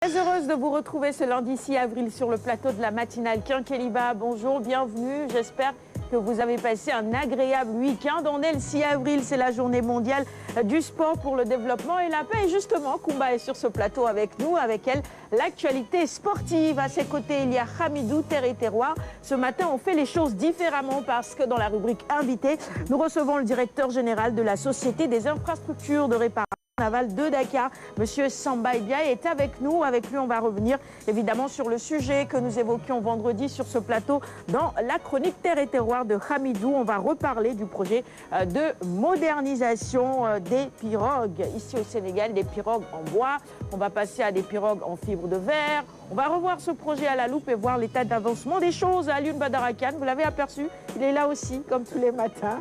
Très heureuse de vous retrouver ce lundi 6 avril sur le plateau de la matinale Quinqueliba. Bonjour, bienvenue. J'espère que vous avez passé un agréable week-end. On est le 6 avril, c'est la journée mondiale du sport pour le développement et la paix. Et justement, Koumba est sur ce plateau avec nous, avec elle, l'actualité sportive. À ses côtés, il y a Hamidou, Terre et Terroir. Ce matin, on fait les choses différemment parce que dans la rubrique invité, nous recevons le directeur général de la Société des infrastructures de réparation navale de Dakar, Monsieur Samba Ndiaye est avec nous. Avec lui, on va revenir évidemment sur le sujet que nous évoquions vendredi sur ce plateau dans la chronique Terre et Terroir de Hamidou. On va reparler du projet de modernisation des pirogues. Ici au Sénégal, des pirogues en bois. On va passer à des pirogues en fibre de verre. On va revoir ce projet à la loupe et voir l'état d'avancement des choses. Alioune Badara Kane, vous l'avez aperçu, il est là aussi, comme tous les matins,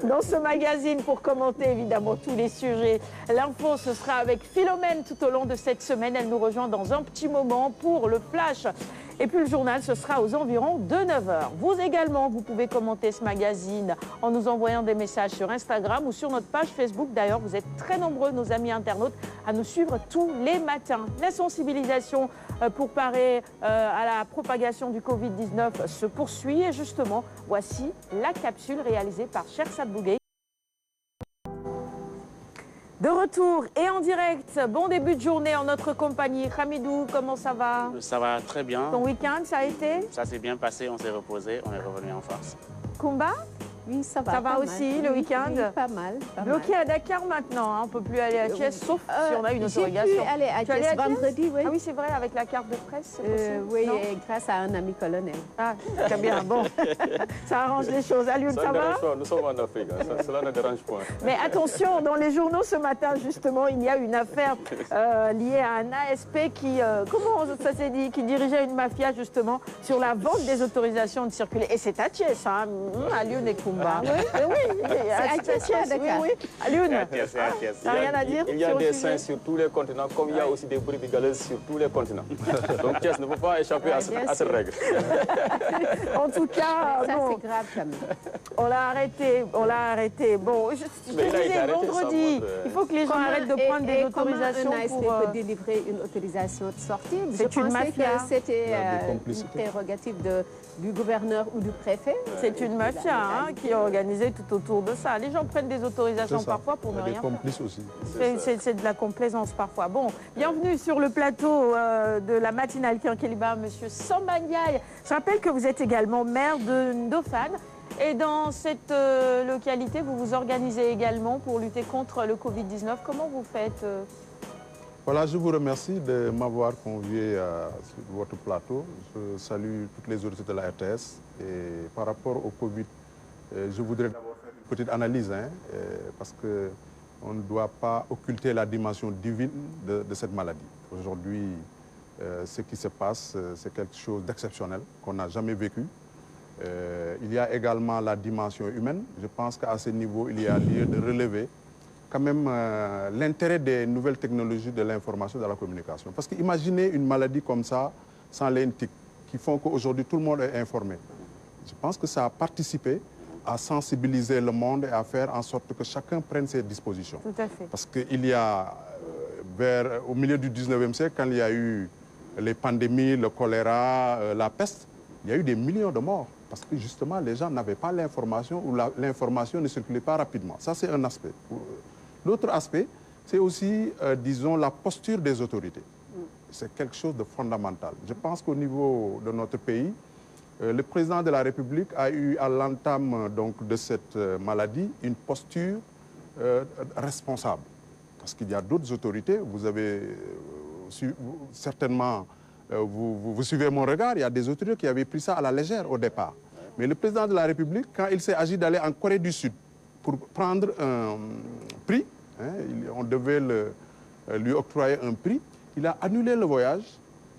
dans ce magazine pour commenter évidemment tous les sujets. L'info, ce sera avec Philomène tout au long de cette semaine. Elle nous rejoint dans un petit moment pour le flash. Et puis le journal, ce sera aux environs de 9h. Vous également, vous pouvez commenter ce magazine en nous envoyant des messages sur Instagram ou sur notre page Facebook. D'ailleurs, vous êtes très nombreux, nos amis internautes, à nous suivre tous les matins. La sensibilisation pour parer à la propagation du Covid-19 se poursuit. Et justement, voici la capsule réalisée par Chersat Bougué. De retour et en direct, bon début de journée en notre compagnie. Hamidou, comment ça va? Ça va très bien. Ton week-end, ça a été? Ça s'est bien passé, on s'est reposé, on est revenu en force. Koumba? Oui, ça va. Ça va aussi, le week-end? Oui, pas mal. Bloqué à Dakar maintenant, hein. On ne peut plus aller à Thiès, sauf si on a une autorisation. J'ai pu aller à Thiès vendredi, oui. Ah oui, c'est vrai, avec la carte de presse, c'est possible? Oui, et grâce à un ami colonel. Ah, très bien, bon. Ça arrange les choses. Alioune, ça va? Nous sommes en Afrique, hein. Cela ne dérange pas. Mais attention, dans les journaux ce matin, justement, il y a une affaire liée à un ASP qui, comment ça s'est dit, qui dirigeait une mafia, justement, sur la vente des autorisations de circuler. Et c'est à Thiès, hein, Alioune et Koumba. Oui, c'est à Thiès, Dakar. oui. Alioune, Yes. t'as rien à dire? Il y a sur le des sujet? saints sur tous les continents, comme il y a aussi des brebis galeuses sur tous les continents. Donc Thiès ne peut pas échapper à cette règle. En tout cas, Ça, bon, c'est grave, quand même. on l'a arrêté. Bon, je Mais il a été disais arrêté, vendredi, ça montre, il faut que les gens arrêtent de prendre des autorisations comment un ASP pour... peut délivrer une autorisation de sortie? C'est une mafia. Que c'était Il y a des une complicités. prérogative du gouverneur ou du préfet. C'est une mafia hein, qui est organisée tout autour de ça. Les gens prennent des autorisations parfois pour ne Il y a rien des complices aussi. faire. C'est de la complaisance parfois. Bon, bienvenue sur le plateau de la matinale Quinqueliba, Monsieur Samba Ndiaye. Je rappelle que vous êtes également maire de Ndofane. Et dans cette localité, vous vous organisez également pour lutter contre le Covid-19. Comment vous faites Voilà, je vous remercie de m'avoir convié sur votre plateau. Je salue toutes les autorités de la RTS. Et par rapport au Covid, je voudrais d'abord faire une petite analyse, parce qu'on ne doit pas occulter la dimension divine de cette maladie. Aujourd'hui, ce qui se passe, c'est quelque chose d'exceptionnel qu'on n'a jamais vécu. Il y a également la dimension humaine. Je pense qu'à ce niveau, il y a lieu de relever quand même l'intérêt des nouvelles technologies de l'information et de la communication. Parce qu'imaginez une maladie comme ça, sans les TIC, qui font qu'aujourd'hui tout le monde est informé. Je pense que ça a participé à sensibiliser le monde et à faire en sorte que chacun prenne ses dispositions. Tout à fait. Parce qu'il y a, au milieu du 19e siècle, quand il y a eu les pandémies, le choléra, la peste, il y a eu des millions de morts. Parce que justement, les gens n'avaient pas l'information ou l'information ne circulait pas rapidement. Ça, c'est un aspect. L'autre aspect, c'est aussi, disons, la posture des autorités. C'est quelque chose de fondamental. Je pense qu'au niveau de notre pays, le président de la République a eu à l'entame de cette maladie une posture responsable. Parce qu'il y a d'autres autorités, vous avez certainement... Vous suivez mon regard, il y a des autorités qui avaient pris ça à la légère au départ. Mais le président de la République, quand il s'est agi d'aller en Corée du Sud pour prendre un prix, on devait lui octroyer un prix, il a annulé le voyage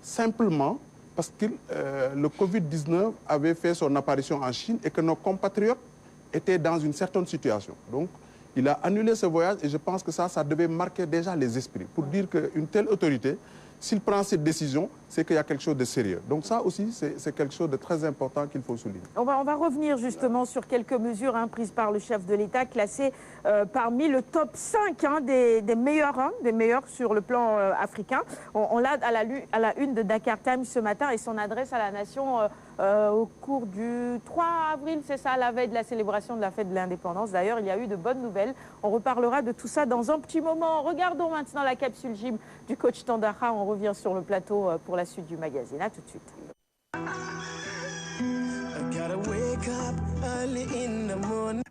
simplement parce que le Covid-19 avait fait son apparition en Chine et que nos compatriotes étaient dans une certaine situation. Donc, il a annulé ce voyage et je pense que ça devait marquer déjà les esprits pour dire qu'une telle autorité s'il prend cette décision, c'est qu'il y a quelque chose de sérieux. Donc ça aussi, c'est quelque chose de très important qu'il faut souligner. On va revenir justement sur quelques mesures prises par le chef de l'État, classées parmi le top 5 des meilleurs sur le plan africain. On l'a à la une de Dakar Times ce matin et son adresse à la nation au cours du 3 avril, c'est ça, la veille de la célébration de la fête de l'indépendance. D'ailleurs, il y a eu de bonnes nouvelles. On reparlera de tout ça dans un petit moment. Regardons maintenant la capsule gym du coach Tandara. On revient sur le plateau pour la suite du magazine. À tout de suite.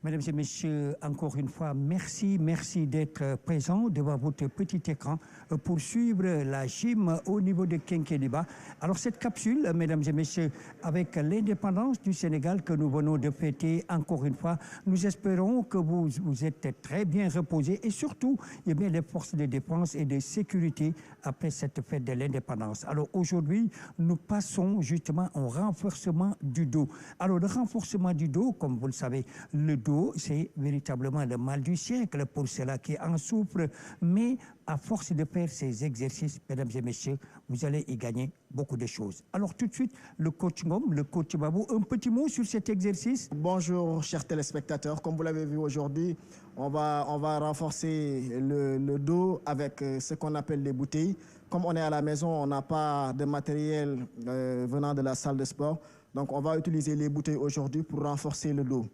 Mesdames et messieurs, encore une fois, merci d'être présents devant votre petit écran pour suivre la gym au niveau de Kékéliba. Alors cette capsule, mesdames et messieurs, avec l'indépendance du Sénégal que nous venons de fêter encore une fois, nous espérons que vous êtes très bien reposés et surtout, eh bien, les forces de défense et de sécurité après cette fête de l'indépendance. Alors aujourd'hui, nous passons justement au renforcement du dos. Alors le renforcement du dos, comme vous le savez, le dos, c'est véritablement le mal du siècle pour ceux-là qui en souffrent, mais à force de faire ces exercices, mesdames et messieurs, vous allez y gagner beaucoup de choses. Alors tout de suite, le coach Ngom, le coach Babou, un petit mot sur cet exercice. Bonjour chers téléspectateurs, comme vous l'avez vu aujourd'hui, on va renforcer le dos avec ce qu'on appelle les bouteilles. Comme on est à la maison, on n'a pas de matériel venant de la salle de sport, donc on va utiliser les bouteilles aujourd'hui pour renforcer le dos.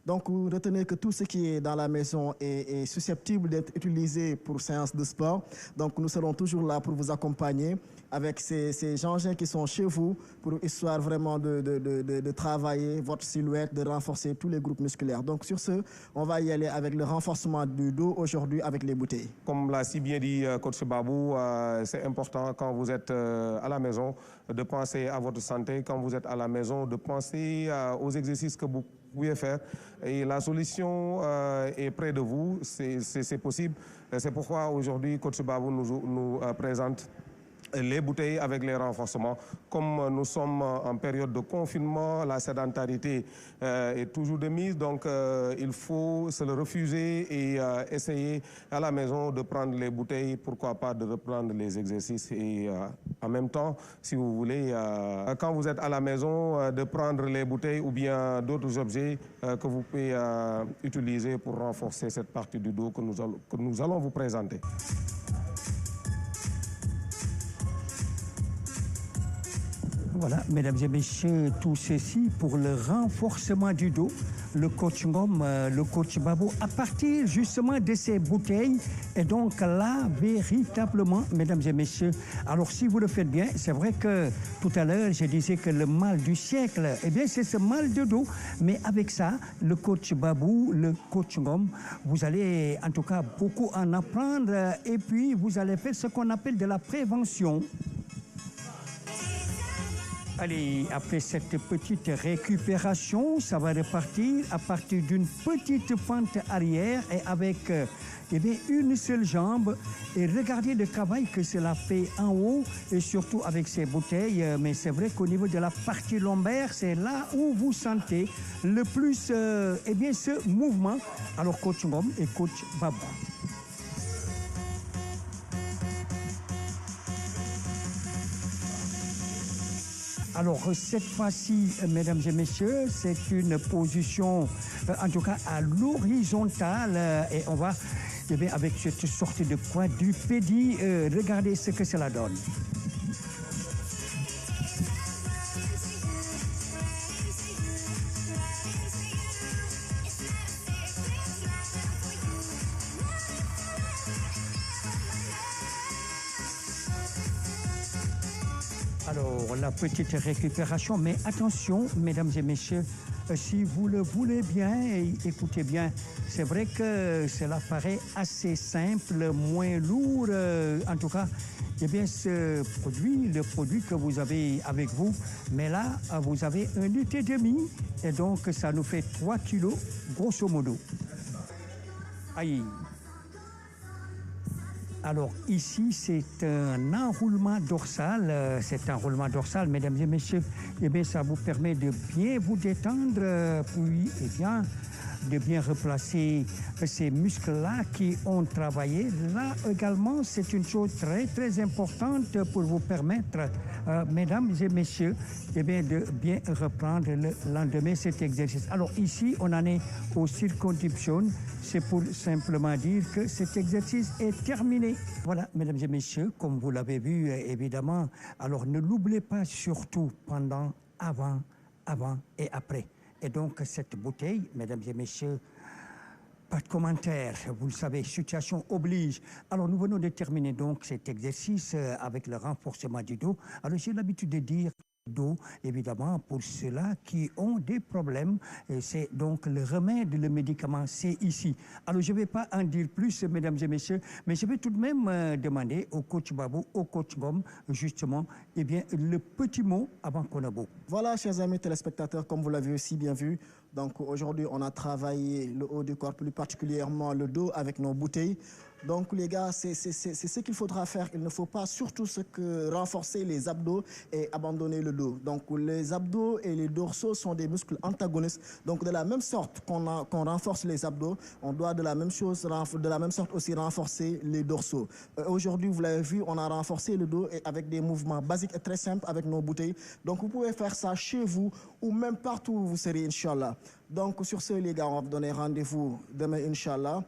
Donc, retenez que tout ce qui est dans la maison est susceptible d'être utilisé pour séance de sport. Donc, nous serons toujours là pour vous accompagner avec ces engins qui sont chez vous pour histoire vraiment de travailler votre silhouette, de renforcer tous les groupes musculaires. Donc, sur ce, on va y aller avec le renforcement du dos aujourd'hui avec les bouteilles. Comme l'a si bien dit coach Babou, c'est important quand vous êtes à la maison de penser à votre santé, quand vous êtes à la maison de penser aux exercices que vous pouvez faire. Et la solution est près de vous, c'est possible. C'est pourquoi aujourd'hui, coach Babou nous présente les bouteilles avec les renforcements. Comme nous sommes en période de confinement, la sédentarité est toujours de mise, donc il faut se le refuser et essayer à la maison de prendre les bouteilles, pourquoi pas de reprendre les exercices et en même temps, si vous voulez, quand vous êtes à la maison, de prendre les bouteilles ou bien d'autres objets que vous pouvez utiliser pour renforcer cette partie du dos que nous allons vous présenter. Voilà, mesdames et messieurs, tout ceci pour le renforcement du dos. Le coach Ngom, le coach Babou, à partir justement de ces bouteilles. Et donc là, véritablement, mesdames et messieurs, alors si vous le faites bien, c'est vrai que tout à l'heure, je disais que le mal du siècle, eh bien, c'est ce mal de dos. Mais avec ça, le coach Babou, le coach Ngom, vous allez en tout cas beaucoup en apprendre. Et puis, vous allez faire ce qu'on appelle de la prévention. Allez, après cette petite récupération, ça va repartir à partir d'une petite pente arrière et avec eh bien, une seule jambe. Et regardez le travail que cela fait en haut et surtout avec ces bouteilles. Mais c'est vrai qu'au niveau de la partie lombaire, c'est là où vous sentez le plus eh bien, ce mouvement. Alors, coach Ngom et coach Babou. Alors, cette fois-ci, mesdames et messieurs, c'est une position, en tout cas à l'horizontale. Et on va, eh bien, avec cette sorte de quadrupédie, regarder ce que cela donne. Alors, la petite récupération, mais attention, mesdames et messieurs, si vous le voulez bien, et écoutez bien, c'est vrai que cela paraît assez simple, moins lourd, en tout cas, eh bien, ce produit, le produit que vous avez avec vous, mais là, vous avez 1,5 litre, et donc ça nous fait 3 kilos, grosso modo. Aïe. Alors ici, c'est un enroulement dorsal. Cet enroulement dorsal, mesdames et messieurs, eh bien, ça vous permet de bien vous détendre, puis eh bien, de bien replacer ces muscles-là qui ont travaillé. Là également, c'est une chose très importante pour vous permettre, mesdames et messieurs, eh bien, de bien reprendre le lendemain cet exercice. Alors ici, on en est aux circonductions. C'est pour simplement dire que cet exercice est terminé. Voilà, mesdames et messieurs, comme vous l'avez vu, évidemment, alors ne l'oubliez pas surtout pendant, avant et après. Et donc, cette bouteille, mesdames et messieurs, pas de commentaire, vous le savez, situation oblige. Alors, nous venons de terminer donc cet exercice avec le renforcement du dos. Alors, j'ai l'habitude de dire dos, évidemment, pour ceux-là qui ont des problèmes. C'est donc le remède, le médicament, c'est ici. Alors, je ne vais pas en dire plus, mesdames et messieurs, mais je vais tout de même demander au coach Babou, au coach Ngom, justement, eh bien, le petit mot avant qu'on a beau. Voilà, chers amis téléspectateurs, comme vous l'avez aussi bien vu, donc aujourd'hui, on a travaillé le haut du corps, plus particulièrement le dos avec nos bouteilles. Donc les gars, c'est ce qu'il faudra faire. Il ne faut pas surtout renforcer les abdos et abandonner le dos. Donc les abdos et les dorsaux sont des muscles antagonistes. Donc de la même sorte qu'on renforce les abdos, on doit de la même sorte aussi renforcer les dorsaux. Aujourd'hui, vous l'avez vu, on a renforcé le dos avec des mouvements basiques et très simples avec nos bouteilles. Donc vous pouvez faire ça chez vous ou même partout où vous serez, Inch'Allah. Donc sur ce, les gars, on va vous donner rendez-vous demain, Inch'Allah,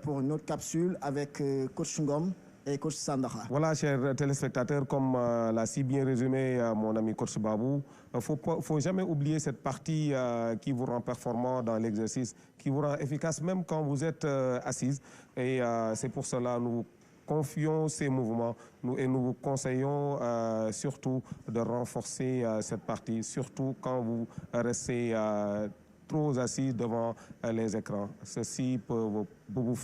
pour une autre capsule avec coach Ngom et coach Sandaha. Voilà, chers téléspectateurs, comme l'a si bien résumé mon ami coach Babou, il ne faut jamais oublier cette partie qui vous rend performant dans l'exercice, qui vous rend efficace même quand vous êtes assise. Et c'est pour cela que nous confions ces mouvements et nous vous conseillons surtout de renforcer cette partie, surtout quand vous restez trop assis devant les écrans. Ceci peut vous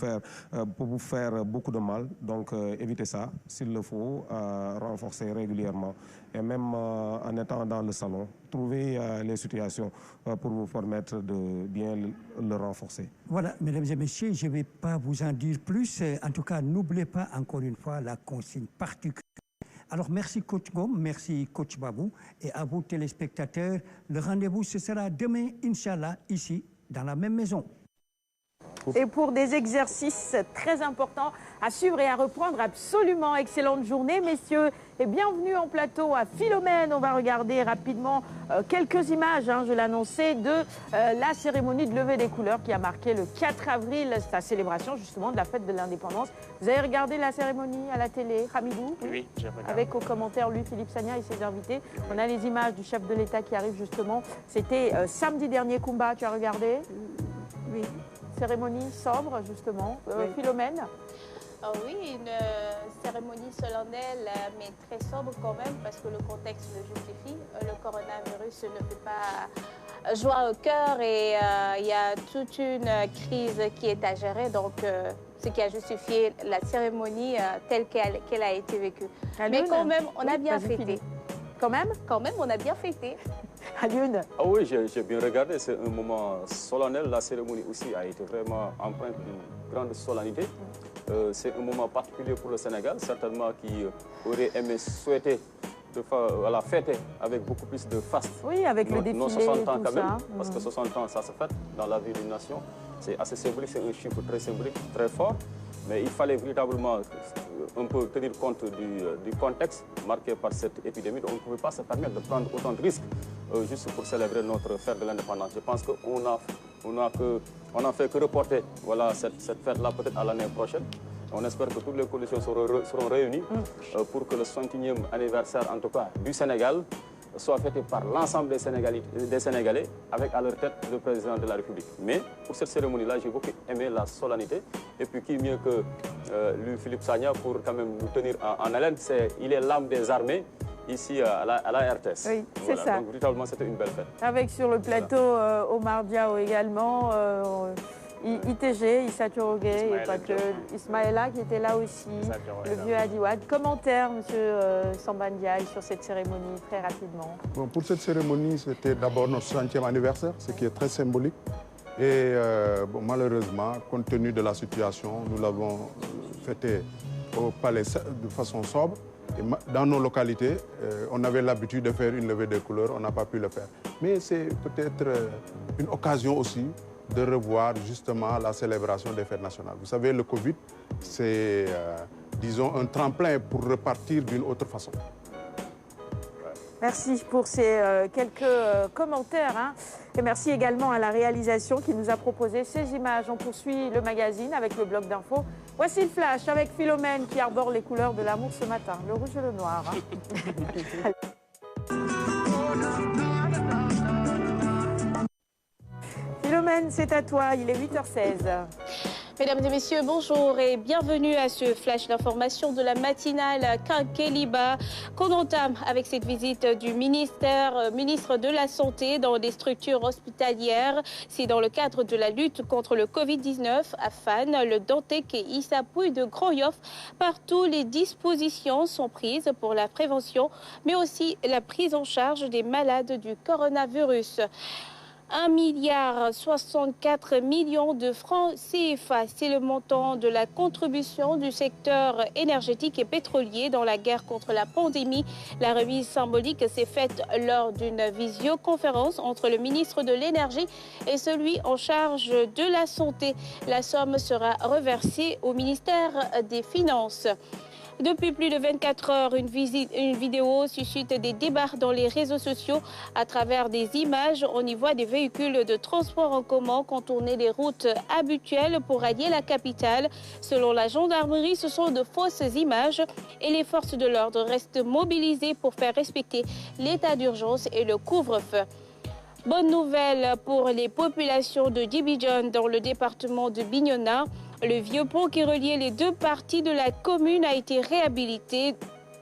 faire beaucoup de mal, donc évitez ça. S'il le faut, renforcer régulièrement. Et même en étant dans le salon, trouvez les situations pour vous permettre de bien le renforcer. Voilà, mesdames et messieurs, je ne vais pas vous en dire plus. En tout cas, n'oubliez pas encore une fois la consigne particulière. Alors, merci coach Ngom, merci coach Babou. Et à vous téléspectateurs, le rendez-vous, ce sera demain, Inch'Allah, ici, dans la même maison. Et pour des exercices très importants à suivre et à reprendre absolument. Excellente journée, messieurs. Et bienvenue en plateau à Philomène. On va regarder rapidement quelques images, je l'annonçais, de la cérémonie de levée des couleurs qui a marqué le 4 avril, sa célébration justement de la fête de l'indépendance. Vous avez regardé la cérémonie à la télé, Hamidou? Oui, j'ai regardé. Avec aux commentaires Louis-Philippe Sagna et ses invités. On a les images du chef de l'État qui arrive justement. C'était samedi dernier, Koumba, tu as regardé? Oui. Cérémonie sobre, justement. Oui. Philomène? Oui, une cérémonie solennelle, mais très sobre quand même, parce que le contexte le justifie. Le coronavirus ne fait pas joie au cœur et il y a toute une crise qui est à gérer, donc ce qui a justifié la cérémonie telle qu'elle a été vécue. Mais quand même, on a bien fêté. Quand même, on a bien fêté. Alioune? Ah oui, j'ai bien regardé, c'est un moment solennel. La cérémonie aussi a été vraiment empreinte d'une grande solennité. C'est un moment particulier pour le Sénégal, certainement qui aurait aimé souhaiter fêter avec beaucoup plus de faste. Oui, avec le défilé nos 60 ans tout quand même, ça. parce que 60 ans, ça se fête dans la vie d'une nation. C'est assez symbolique, c'est un chiffre très symbolique, très fort. Mais il fallait véritablement un peu tenir compte du contexte marqué par cette épidémie. On ne pouvait pas se permettre de prendre autant de risques juste pour célébrer notre fête de l'indépendance. Je pense qu'on n'a fait que reporter cette fête-là peut-être à l'année prochaine. On espère que toutes les conditions seront réunies pour que le 61e anniversaire, en tout cas, du Sénégal, soit fêté par l'ensemble des Sénégalais, avec à leur tête le président de la République. Mais pour cette cérémonie-là, j'ai beaucoup aimé la solennité. Et puis qui mieux que Louis-Philippe Sagna pour quand même nous tenir en haleine. Il est l'âme des armées ici à la RTS. Oui, c'est ça. Donc véritablement, c'était une belle fête. Avec sur le plateau Omar Diao également, ITG, Issa Turogué, et pas que Ismaïla qui était là aussi, le vieux Adiwad. Commentaire, monsieur Sambandiaï, sur cette cérémonie, très rapidement. Bon, pour cette cérémonie, c'était d'abord notre 60e anniversaire, ce qui est très symbolique. Et malheureusement, compte tenu de la situation, nous l'avons fêté au palais de façon sobre. Et dans nos localités, on avait l'habitude de faire une levée des couleurs, on n'a pas pu le faire. Mais c'est peut-être une occasion aussi de revoir justement la célébration des fêtes nationales. Vous savez, le Covid, c'est, disons, un tremplin pour repartir d'une autre façon. Merci pour ces quelques commentaires. Hein. Et merci également à la réalisation qui nous a proposé ces images. On poursuit le magazine avec le bloc d'infos. Voici le flash avec Philomène qui arbore les couleurs de l'amour ce matin. Le rouge et le noir. Hein. Philomène, c'est à toi. Il est 8h16. Mesdames et messieurs, bonjour et bienvenue à ce flash d'information de la matinale Quinqueliba qu'on entame avec cette visite du ministre de la Santé dans des structures hospitalières. C'est dans le cadre de la lutte contre le Covid-19 à Fan, le Dantec et Issapouye de Grand Yoff. Partout, les dispositions sont prises pour la prévention, mais aussi la prise en charge des malades du coronavirus. 1,64 milliard de francs CFA. C'est le montant de la contribution du secteur énergétique et pétrolier dans la guerre contre la pandémie. La remise symbolique s'est faite lors d'une visioconférence entre le ministre de l'Énergie et celui en charge de la Santé. La somme sera reversée au ministère des Finances. Depuis plus de 24 heures, une vidéo suscite des débats dans les réseaux sociaux. À travers des images, on y voit des véhicules de transport en commun contourner les routes habituelles pour allier la capitale. Selon la gendarmerie, ce sont de fausses images et les forces de l'ordre restent mobilisées pour faire respecter l'état d'urgence et le couvre-feu. Bonne nouvelle pour les populations de Dibidjan dans le département de Bignona. Le vieux pont qui reliait les deux parties de la commune a été réhabilité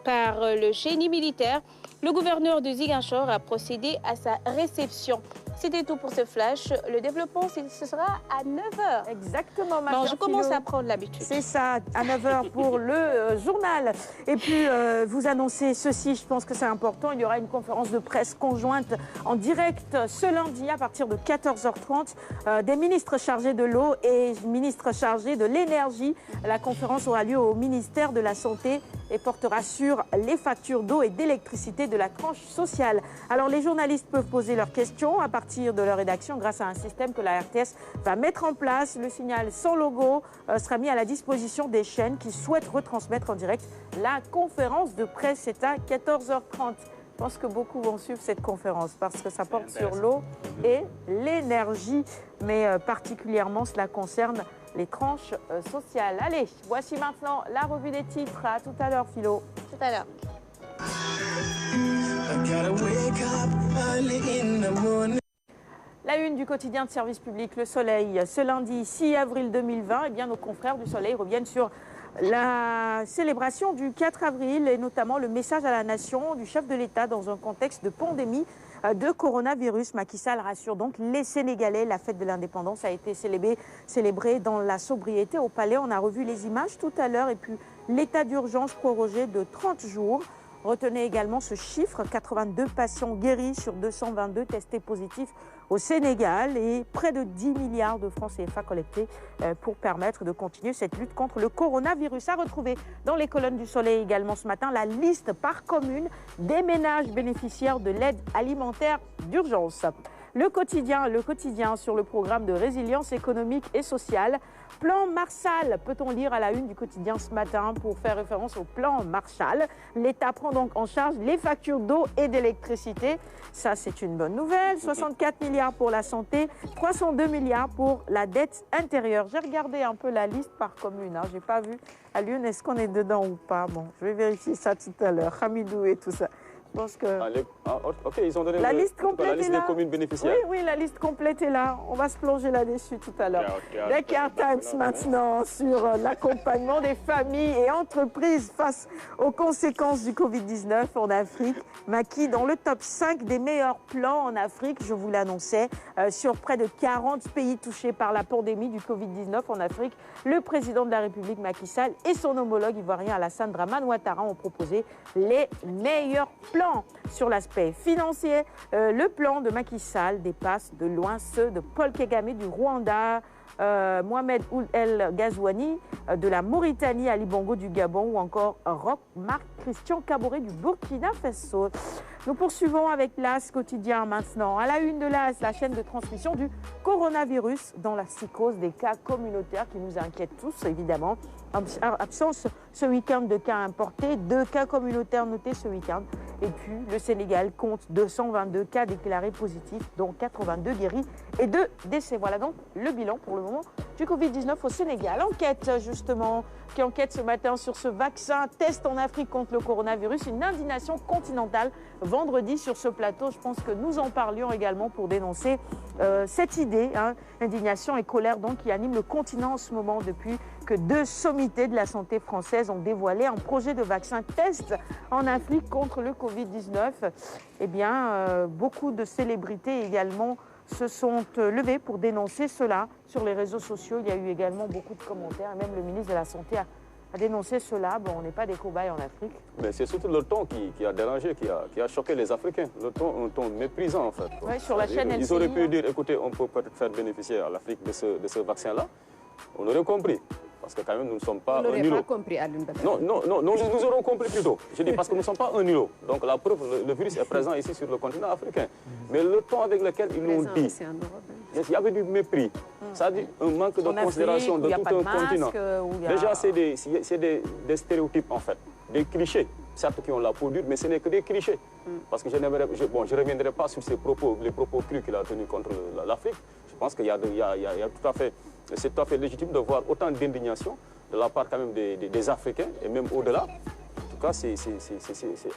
par le génie militaire. Le gouverneur de Ziguinchor a procédé à sa réception. C'était tout pour ce flash. Le développement, ce sera à 9h. Exactement, ma chère chère je commence Philo. à prendre l'habitude. C'est ça, à 9h pour le journal. Et puis, vous annoncez ceci, je pense que c'est important. Il y aura une conférence de presse conjointe en direct ce lundi à partir de 14h30. Des ministres chargés de l'eau et ministres chargés de l'énergie. La conférence aura lieu au ministère de la Santé et portera sur les factures d'eau et d'électricité de la tranche sociale. Alors, les journalistes peuvent poser leurs questions à partir de leur rédaction grâce à un système que la RTS va mettre en place. Le signal sans logo sera mis à la disposition des chaînes qui souhaitent retransmettre en direct la conférence de presse. C'est à 14h30. Je pense que beaucoup vont suivre cette conférence parce que ça porte sur l'eau et l'énergie, mais particulièrement cela concerne les tranches sociales. Allez, voici maintenant la revue des titres. À tout à l'heure, Philo. Tout à l'heure. La une du quotidien de service public, Le Soleil. Ce lundi 6 avril 2020, eh bien, nos confrères du Soleil reviennent sur la célébration du 4 avril et notamment le message à la nation du chef de l'État dans un contexte de pandémie de coronavirus. Macky Sall rassure donc les Sénégalais. La fête de l'indépendance a été célébrée dans la sobriété au Palais. On a revu les images tout à l'heure et puis l'état d'urgence prorogé de 30 jours. Retenez également ce chiffre, 82 patients guéris sur 222 testés positifs au Sénégal et près de 10 milliards de francs CFA collectés pour permettre de continuer cette lutte contre le coronavirus. À retrouver dans les colonnes du Soleil également ce matin la liste par commune des ménages bénéficiaires de l'aide alimentaire d'urgence. Le quotidien sur le programme de résilience économique et sociale. Plan Marshall, peut-on lire à la une du quotidien ce matin pour faire référence au plan Marshall. L'État prend donc en charge les factures d'eau et d'électricité. Ça, c'est une bonne nouvelle. 64 milliards pour la santé, 302 milliards pour la dette intérieure. J'ai regardé un peu la liste par commune. Je n'ai pas vu à Lyon, est-ce qu'on est dedans ou pas. Bon, je vais vérifier ça tout à l'heure. Hamidou et tout ça. Je pense que ok, ils ont donné la liste complète la liste est là. des communes bénéficiaires. Oui, la liste complète est là. On va se plonger là-dessus tout à l'heure. Dakar Times maintenant sur l'accompagnement des familles et entreprises face aux conséquences du Covid-19 en Afrique. Macky dans le top 5 des meilleurs plans en Afrique, je vous l'annonçais, sur près de 40 pays touchés par la pandémie du Covid-19 en Afrique. Le président de la République Macky Sall et son homologue ivoirien Alassane Dramane Ouattara ont proposé les meilleurs plans. Sur l'aspect financier, le plan de Macky Sall dépasse de loin ceux de Paul Kagame du Rwanda, Mohamed Ould El Ghazouani de la Mauritanie, Ali Bongo du Gabon ou encore Roch Marc Christian Caboret du Burkina Faso. Nous poursuivons avec l'AS quotidien maintenant. À la une de l'AS, la chaîne de transmission du coronavirus dans la psychose des cas communautaires qui nous inquiètent tous, évidemment. Absence ce week-end de cas importés, 2 cas communautaires notés ce week-end. Et puis, le Sénégal compte 222 cas déclarés positifs, dont 82 guéris et 2 décès. Voilà donc le bilan pour le moment du Covid-19 au Sénégal. Enquête, justement, qui enquête ce matin sur ce vaccin. Test en Afrique contre le coronavirus. Une indignation continentale vendredi sur ce plateau. Je pense que nous en parlions également pour dénoncer cette idée. Indignation et colère donc qui anime le continent en ce moment depuis que 2 sommités de la santé française ont dévoilé un projet de vaccin test en Afrique contre le Covid-19. Eh bien, beaucoup de célébrités également se sont levées pour dénoncer cela sur les réseaux sociaux. Il y a eu également beaucoup de commentaires. Même le ministre de la Santé a dénoncé cela. Bon, on n'est pas des cobayes en Afrique. Mais c'est surtout le ton qui a dérangé, qui a choqué les Africains. Le ton, un ton méprisant, en fait. Oui, sur la chaîne LCI. Ils auraient pu dire, écoutez, on peut peut-être faire bénéficier à l'Afrique de ce vaccin-là. On aurait compris. Parce que quand même, nous ne sommes pas un îlot. Pas compris, non, nous aurons compris plutôt. Je dis parce que nous ne sommes pas un îlot. Donc la preuve, le virus est présent ici sur le continent africain. Mais le ton avec lequel ils l'ont dit, il y avait du mépris. Ça a dit un manque de considération de tout un continent. Déjà, c'est des stéréotypes en fait, des clichés. Certes qui ont la peau dure, mais ce n'est que des clichés. Parce que je ne reviendrai pas sur les propos crus qu'il a tenus contre l'Afrique. Je pense qu'il y a tout à fait... C'est tout à fait légitime de voir autant d'indignation de la part quand même des Africains et même au-delà. En tout cas, c'est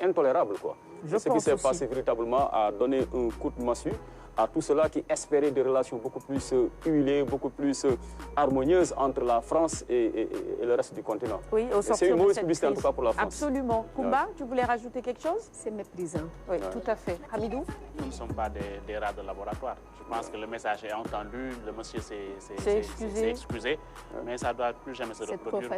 intolérable, quoi. Ce qui s'est passé véritablement a donné un coup de massue à tout cela qui espérait des relations beaucoup plus huilées, beaucoup plus harmonieuses entre la France et le reste du continent. Oui, au sortir c'est une mauvaise de cette publicité en tout cas pour la France. Absolument. Koumba, tu voulais rajouter quelque chose? C'est méprisant. Oui, tout à fait. Hamidou? Nous ne sommes pas des rats de laboratoire. Je pense que le message est entendu, le monsieur s'est excusé, mais ça ne doit plus jamais se reproduire.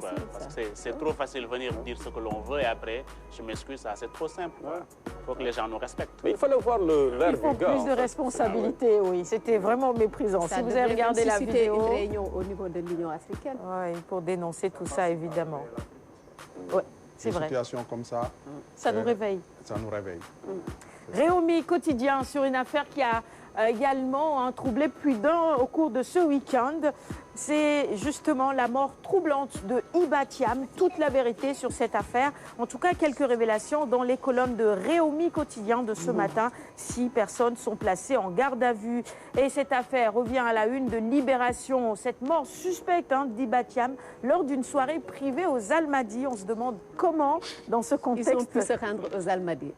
C'est trop facile de venir dire ce que l'on veut et après, je m'excuse, c'est trop simple. Il faut que les gens nous respectent. Mais il fallait voir l'air du gars. Il faut plus de responsabilité, oui. C'était vraiment méprisant. Ça si vous avez regardé la vidéo... une réunion au niveau de l'Union africaine. Oui, pour dénoncer tout ça, évidemment. Oui, c'est vrai. Une situation comme ça... Ça nous réveille. Ça nous réveille. Réumi quotidien sur une affaire qui a également troublé plus d'un au cours de ce week-end. C'est justement la mort troublante de Hiba Thiam. Toute la vérité sur cette affaire. En tout cas, quelques révélations dans les colonnes de Réumi quotidien de ce matin. 6 personnes sont placées en garde à vue. Et cette affaire revient à la une de Libération. Cette mort suspecte d'Hiba Thiam lors d'une soirée privée aux Almadies. On se demande comment, dans ce contexte... Ils ont pu se rendre aux Almadies.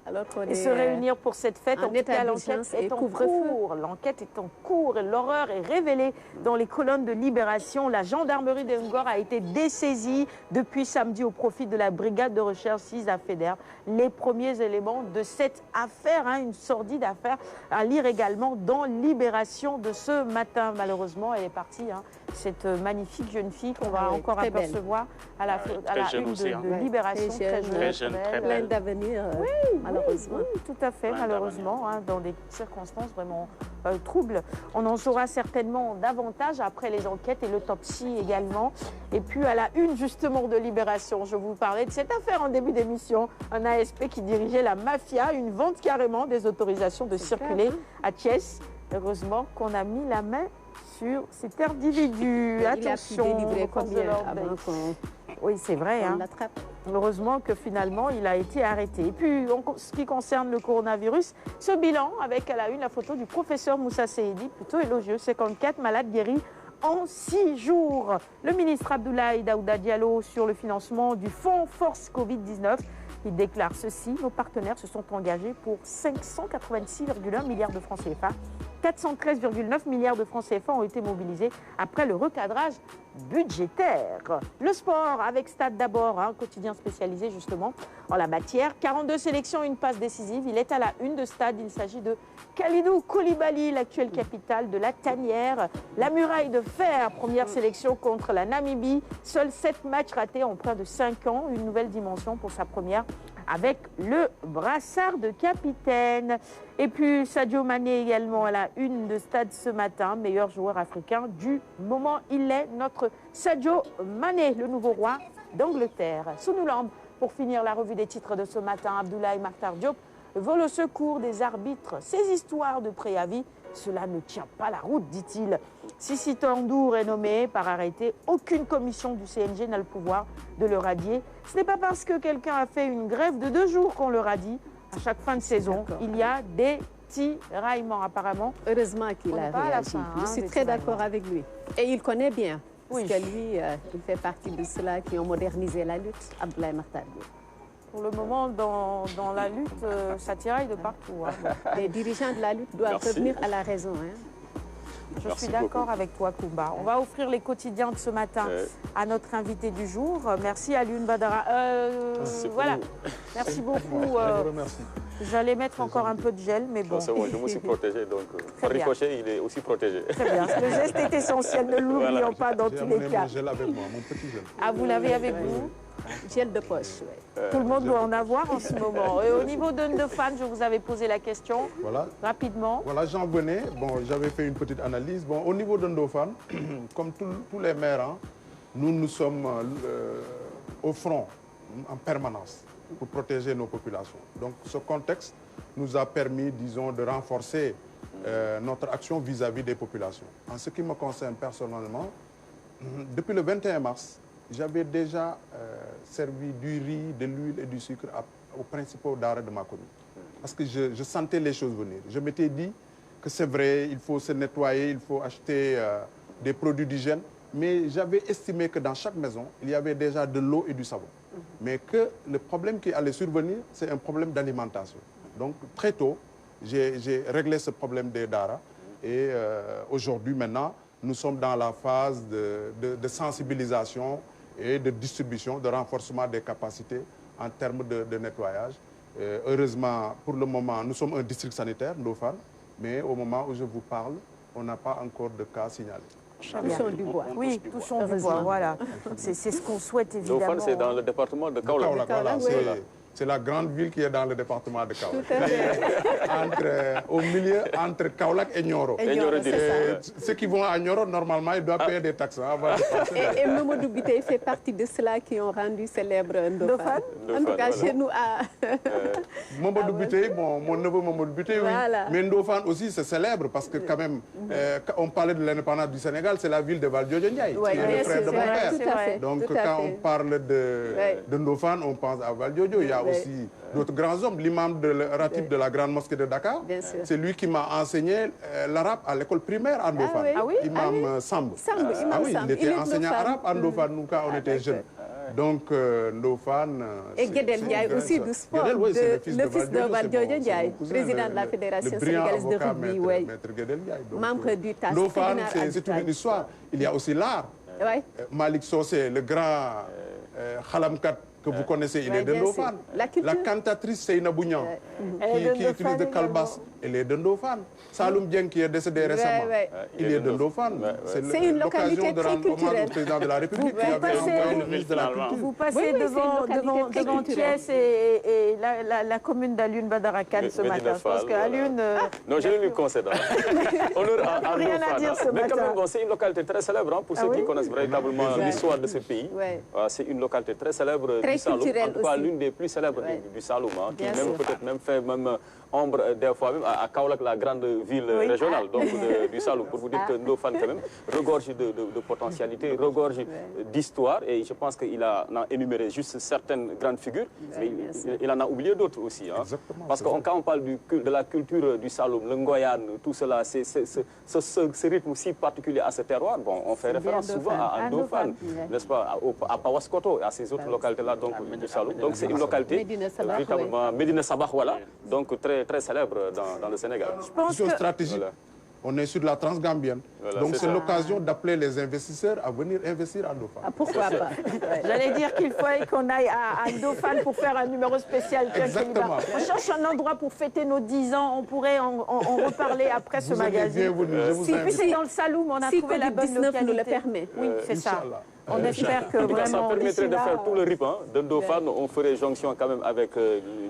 Et se réunir pour cette fête. En tout cas, l'enquête est en cours. L'enquête est en cours et l'horreur est révélée dans les colonnes de Libération. La gendarmerie de Ngor a été dessaisie depuis samedi au profit de la brigade de recherche 6 à Fédère. Les premiers éléments de cette affaire, une sordide affaire, à lire également dans Libération de ce matin. Malheureusement, elle est partie, cette magnifique jeune fille qu'on va encore apercevoir à la une de Libération. Très jeune, très plein d'avenir, malheureusement. Oui, tout à fait, malheureusement, dans des circonstances vraiment troubles. On en saura certainement davantage après les enquêtes et l'autopsie également. Et puis à la une justement de Libération, je vous parlais de cette affaire en début d'émission. Un ASP qui dirigeait la mafia, une vente carrément des autorisations de circuler à Thiès. Heureusement qu'on a mis la main sur cet individu. Attention, oui, c'est vrai. Heureusement que finalement, il a été arrêté. Et puis, en ce qui concerne le coronavirus, ce bilan avec à la une la photo du professeur Moussa Seydi, plutôt élogieux, 54 malades guéris en 6 jours. Le ministre Abdoulaye Daouda Diallo sur le financement du fonds Force Covid-19. Il déclare ceci: nos partenaires se sont engagés pour 586,1 milliards de francs CFA. 413,9 milliards de francs CFA ont été mobilisés après le recadrage budgétaire. Le sport avec Stade d'abord, un quotidien spécialisé justement en la matière. 42 sélections, une passe décisive. Il est à la une de Stade. Il s'agit de Kalidou Koulibaly, l'actuelle capitale de la tanière. La muraille de fer, première sélection contre la Namibie. Seuls 7 matchs ratés en près de 5 ans. Une nouvelle dimension pour sa première avec le brassard de capitaine. Et puis Sadio Mané également à la une de Stade ce matin, meilleur joueur africain du moment. Il est notre Sadio Mané, le nouveau roi d'Angleterre. Sous nous lambe Pour finir la revue des titres de ce matin, Abdoulaye Makhtar Diop vole au secours des arbitres. Ces histoires de préavis, cela ne tient pas la route, dit-il. Sissi Tandour est nommé par arrêté. Aucune commission du CNG n'a le pouvoir de le radier. Ce n'est pas parce que quelqu'un a fait une grève de 2 jours qu'on le radie. À chaque fin de saison, il y a des tiraillements apparemment. Heureusement qu'il a réagi. Je suis très d'accord avec lui. Et il connaît bien. Parce que lui, il fait partie de ceux-là qui ont modernisé la lutte, Abdoulaye Makhtar Diop. Pour le moment, dans la lutte, ça tiraille de partout. Hein. Les dirigeants de la lutte doivent revenir à la raison. Hein. Je suis d'accord avec toi, Koumba. On va offrir les quotidiens de ce matin à notre invité du jour. Merci à Alioune Badara. Voilà. Merci beaucoup. Je vous remercie. J'allais mettre encore un peu de gel, mais bon. C'est bon, je me suis protégé, donc par ricochet, il est aussi protégé. Très bien. Le geste est essentiel, ne l'oublions pas dans tous les cas. Mon gel avec moi, mon petit gel. Ah, vous l'avez avec vous? Gel de poche, oui. Tout le monde doit en avoir en ce moment. Et au niveau d'Undofan, je vous avais posé la question rapidement. Voilà, j'en venais. Bon, j'avais fait une petite analyse. Bon, au niveau d'Undofan, comme tous les maires, hein, nous sommes au front en permanence pour protéger nos populations. Donc, ce contexte nous a permis, disons, de renforcer notre action vis-à-vis des populations. En ce qui me concerne personnellement, depuis le 21 mars, j'avais déjà servi du riz, de l'huile et du sucre aux principaux denrées de ma commune. Parce que je sentais les choses venir. Je m'étais dit que c'est vrai, il faut se nettoyer, il faut acheter des produits d'hygiène. Mais j'avais estimé que dans chaque maison, il y avait déjà de l'eau et du savon. Mais que le problème qui allait survenir, c'est un problème d'alimentation. Donc très tôt, j'ai réglé ce problème des denrées. Et aujourd'hui, maintenant, nous sommes dans la phase de sensibilisation et de distribution, de renforcement des capacités en termes de nettoyage. Heureusement, pour le moment, nous sommes un district sanitaire, Ndofane, mais au moment où je vous parle, on n'a pas encore de cas signalés. Touchons du bois. Oui, touchons du bois, voilà. C'est ce qu'on souhaite évidemment. Ndofane, c'est dans le département de Kaolack. Voilà, c'est la grande ville qui est dans le département de Kaolack. Au milieu, entre Kaolack et Nioro. Ceux qui vont à Nioro, normalement, ils doivent payer des taxes. Et Mamadou Biteye fait partie de ceux-là qui ont rendu célèbre Ndofane. En tout cas, chez nous, à... Mamadou Biteye, mon neveu Mamadou Biteye, oui. Mais Ndofane aussi, c'est célèbre parce que quand même, on parlait de l'indépendance du Sénégal, c'est la ville de Valdiodio Ndiaye, qui est le frère de mon père. Donc, quand on parle de Ndofane, on pense à Valdiodio. Il y a aussi d'autres grands hommes. L'imam ratib de la grande mosquée de Dakar, c'est lui qui m'a enseigné l'arabe à l'école primaire à Ndofane. Imam Samb. Il était enseignant arabe à Ndofane, nous, quand on était jeunes. Donc, Ndofane... Et Guédel Ndiaye aussi du sport, le fils de Valdiodio Ndiaye, président de la Fédération sénégalaise de rugby. Maître Guédel Ndiaye. Membre du TAS. Ndofane, c'est toute une histoire. Il y a aussi l'art. Malik Sosé, le grand Khalamkat, que vous connaissez, il est de Ndofane. La cantatrice Seyna Bougnan, qui utilise de Kalbas, elle est de Ndofane. Saloum Dieng, qui est décédé récemment, il est de Ndofane. C'est une localité très culturelle. Au président de la République, qui avait envoyé le ministre de la Culture. Vous passez devant Thiès et la commune d'Alioune Badara Kane ce matin. Je pense qu'Alioune... Non, je ne lui concède pas. Rien à dire ce matin. Mais quand même, c'est une localité très célèbre pour ceux qui connaissent véritablement l'histoire de ce pays. C'est une localité très célèbre du Saloum, en tout cas l'une des plus célèbres du Saloum, qui même peut-être même fait ombre des fois même à Kaolack, la grande ville régionale donc, du Saloum, pour vous dire que Ndofane quand même regorge de potentialités, regorge d'histoire, et je pense qu'il a énuméré juste certaines grandes figures, mais il en a oublié d'autres aussi. Hein, parce que quand on parle de la culture du Saloum, le Ngoyan, tout cela, ce rythme si particulier à ce terroir, bon, on fait référence souvent à Ndofane, n'est-ce pas, à Pawaskoto, à ces autres localités-là du Saloum. Donc c'est une localité véritablement Médina Sabakh, voilà, donc très célèbre dans le Sénégal. Je pense que stratégie. On est sur la transgambienne. Donc c'est l'occasion d'appeler les investisseurs à venir investir à Ndofane. Pourquoi pas? J'allais dire qu'il fallait qu'on aille à Ndofane pour faire un numéro spécial. Exactement. On cherche un endroit pour fêter nos 10 ans. On pourrait en reparler après ce magazine. Bienvenue, je vous invite. Puis c'est dans le Saloum, on a trouvé la bonne localité. nous le permet. Oui, c'est ça. On espère que vraiment... Ça permettrait de faire tout le RIP. Hein. De Ndofane, on ferait jonction quand même avec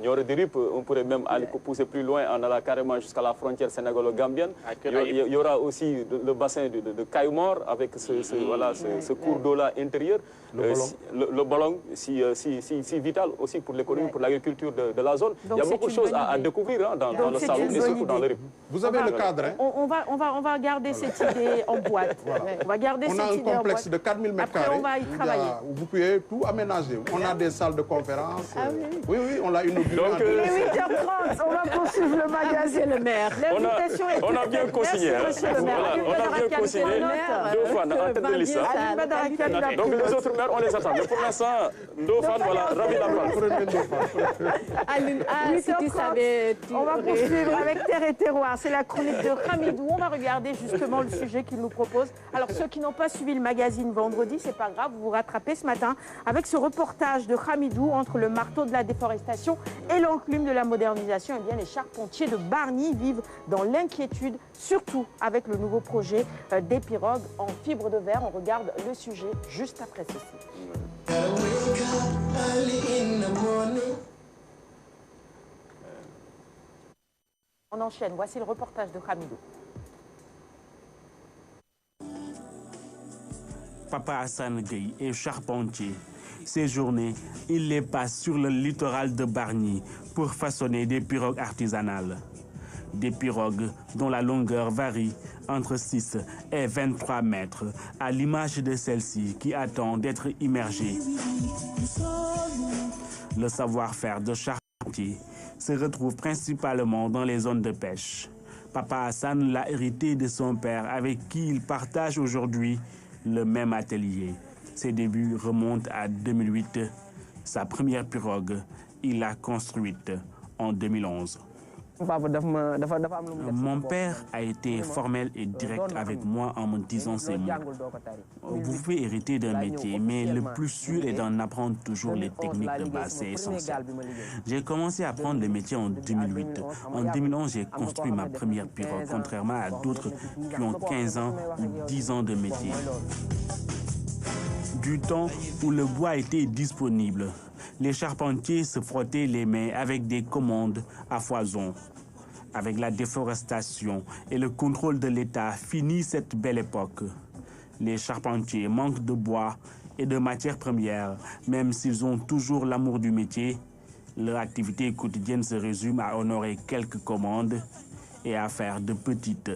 Nioro du RIP. On pourrait même aller pousser plus loin, en allant carrément jusqu'à la frontière sénégalo-gambienne. Il y aura aussi le bassin de Caïmor avec ce cours d'eau-là intérieur. Le ballon, si vital aussi pour l'économie, pour l'agriculture de la zone. Donc, il y a beaucoup de choses à découvrir dans le Saloum et surtout dans le RIP. Vous avez le cadre. Hein? On va garder cette idée en boîte. Voilà. On va garder cette idée en boîte. On a un complexe de 4000 m². Après, on va y travailler. Vous pouvez tout aménager. On a des salles de conférence. Oui, on l'a inauguré. Donc, il est 8h30. On va poursuivre le magazine. Le maire. L'invitation est on a bien consigné. Merci, monsieur le maire. On a bien consigné. Ndofane, en tête de liste. Donc, les autres maires, on les attend. Mais pour l'instant, Ndofane, voilà, ravi On va poursuivre avec Terre et Terroir. C'est la chronique de Hamidou. On va regarder justement le sujet qu'il nous propose. Alors, ceux qui n'ont pas suivi le magazine vendredi, c'est pas grave, vous vous rattrapez ce matin avec ce reportage de Hamidou entre le marteau de la déforestation et l'enclume de la modernisation. Eh bien, les charpentiers de Bargny vivent dans l'inquiétude, surtout avec le nouveau projet des pirogues en fibre de verre. On regarde le sujet juste après ceci. On enchaîne. Voici le reportage de Hamidou. Papa Hassan Gueye est charpentier. Ces journées, il les passe sur le littoral de Bargny pour façonner des pirogues artisanales. Des pirogues dont la longueur varie entre 6 et 23 mètres, à l'image de celle-ci qui attend d'être immergée. Le savoir-faire de charpentier se retrouve principalement dans les zones de pêche. Papa Hassan l'a hérité de son père avec qui il partage aujourd'hui le même atelier. Ses débuts remontent à 2008. Sa première pirogue, il l'a construite en 2011. Mon père a été formel et direct avec moi en me disant ces mots. Vous pouvez hériter d'un métier, mais le plus sûr est d'en apprendre toujours les techniques de base, c'est essentiel. J'ai commencé à apprendre le métier en 2008. En 2011, j'ai construit ma première pirogue, contrairement à d'autres qui ont 15 ans ou 10 ans de métier. Du temps où le bois était disponible, les charpentiers se frottaient les mains avec des commandes à foison. Avec la déforestation et le contrôle de l'État, finit cette belle époque. Les charpentiers manquent de bois et de matières premières, même s'ils ont toujours l'amour du métier. Leur activité quotidienne se résume à honorer quelques commandes et à faire de petites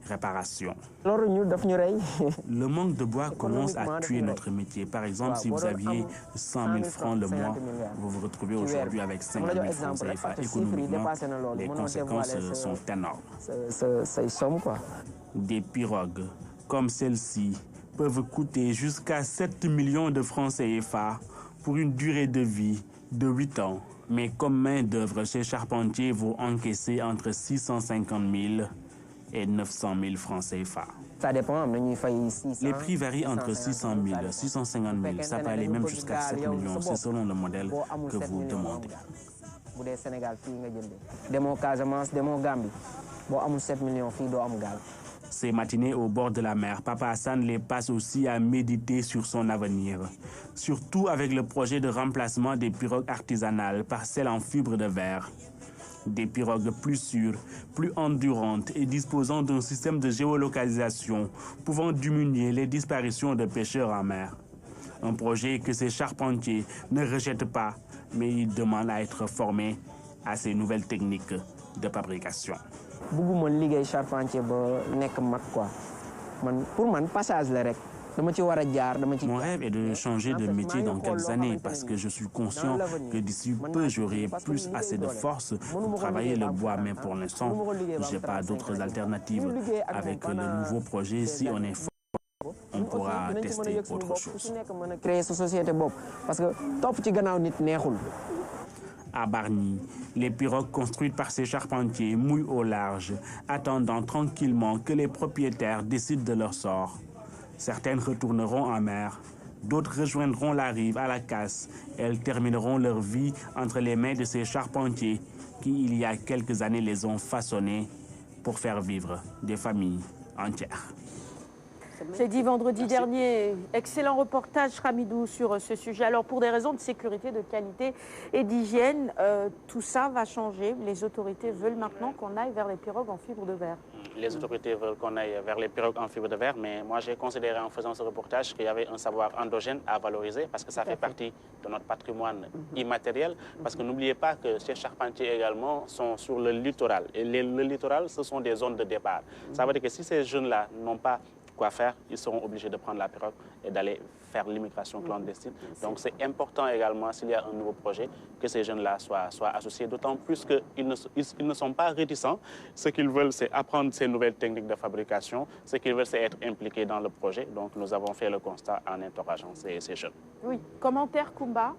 réparations. Le manque de bois commence à tuer notre métier. Par exemple, si vous aviez 100 000 francs le mois, vous vous retrouvez aujourd'hui avec 50 000 francs CFA. Économiquement, les conséquences sont énormes. Des pirogues comme celle-ci peuvent coûter jusqu'à 7 millions de francs CFA pour une durée de vie de 8 ans. Mais comme main-d'œuvre, ces charpentiers vont encaisser entre 650 000 et 900 000 francs CFA. Ça dépend. Les prix varient entre 600 000 et 650 000. Ça peut aller même jusqu'à 7 millions. C'est selon le modèle que vous demandez. Ces matinées au bord de la mer, Papa Hassan les passe aussi à méditer sur son avenir. Surtout avec le projet de remplacement des pirogues artisanales par celles en fibre de verre. Des pirogues plus sûres, plus endurantes et disposant d'un système de géolocalisation pouvant diminuer les disparitions de pêcheurs en mer. Un projet que ces charpentiers ne rejettent pas, mais ils demandent à être formés à ces nouvelles techniques de fabrication. Mon rêve est de changer de métier dans quelques années parce que je suis conscient que d'ici peu, j'aurai plus assez de force pour travailler le bois. Mais pour l'instant, je n'ai pas d'autres alternatives. Avec le nouveau projet, si on est fort, on pourra tester autre chose. À Bargny, les pirogues construites par ces charpentiers mouillent au large, attendant tranquillement que les propriétaires décident de leur sort. Certaines retourneront en mer, d'autres rejoindront la rive à la casse. Elles termineront leur vie entre les mains de ces charpentiers qui, il y a quelques années, les ont façonnés pour faire vivre des familles entières. C'est dit vendredi dernier. Excellent reportage, Hamidou, sur ce sujet. Alors, pour des raisons de sécurité, de qualité et d'hygiène, tout ça va changer. Les autorités veulent maintenant qu'on aille vers les pirogues en fibre de verre. Les autorités veulent qu'on aille vers les pirogues en fibre de verre, mais moi j'ai considéré en faisant ce reportage qu'il y avait un savoir endogène à valoriser parce que ça fait partie de notre patrimoine immatériel. Parce que n'oubliez pas que ces charpentiers également sont sur le littoral. Et le littoral, ce sont des zones de départ. Ça veut dire que si ces jeunes-là n'ont pas quoi faire, ils seront obligés de prendre la pirogue et d'aller faire l'immigration clandestine. Donc c'est important également, s'il y a un nouveau projet, que ces jeunes-là soient associés, d'autant plus qu'ils ne sont pas réticents. Ce qu'ils veulent, c'est apprendre ces nouvelles techniques de fabrication. Ce qu'ils veulent, c'est être impliqués dans le projet. Donc nous avons fait le constat en interrogeant ces jeunes. Oui. Commentaire, Koumba?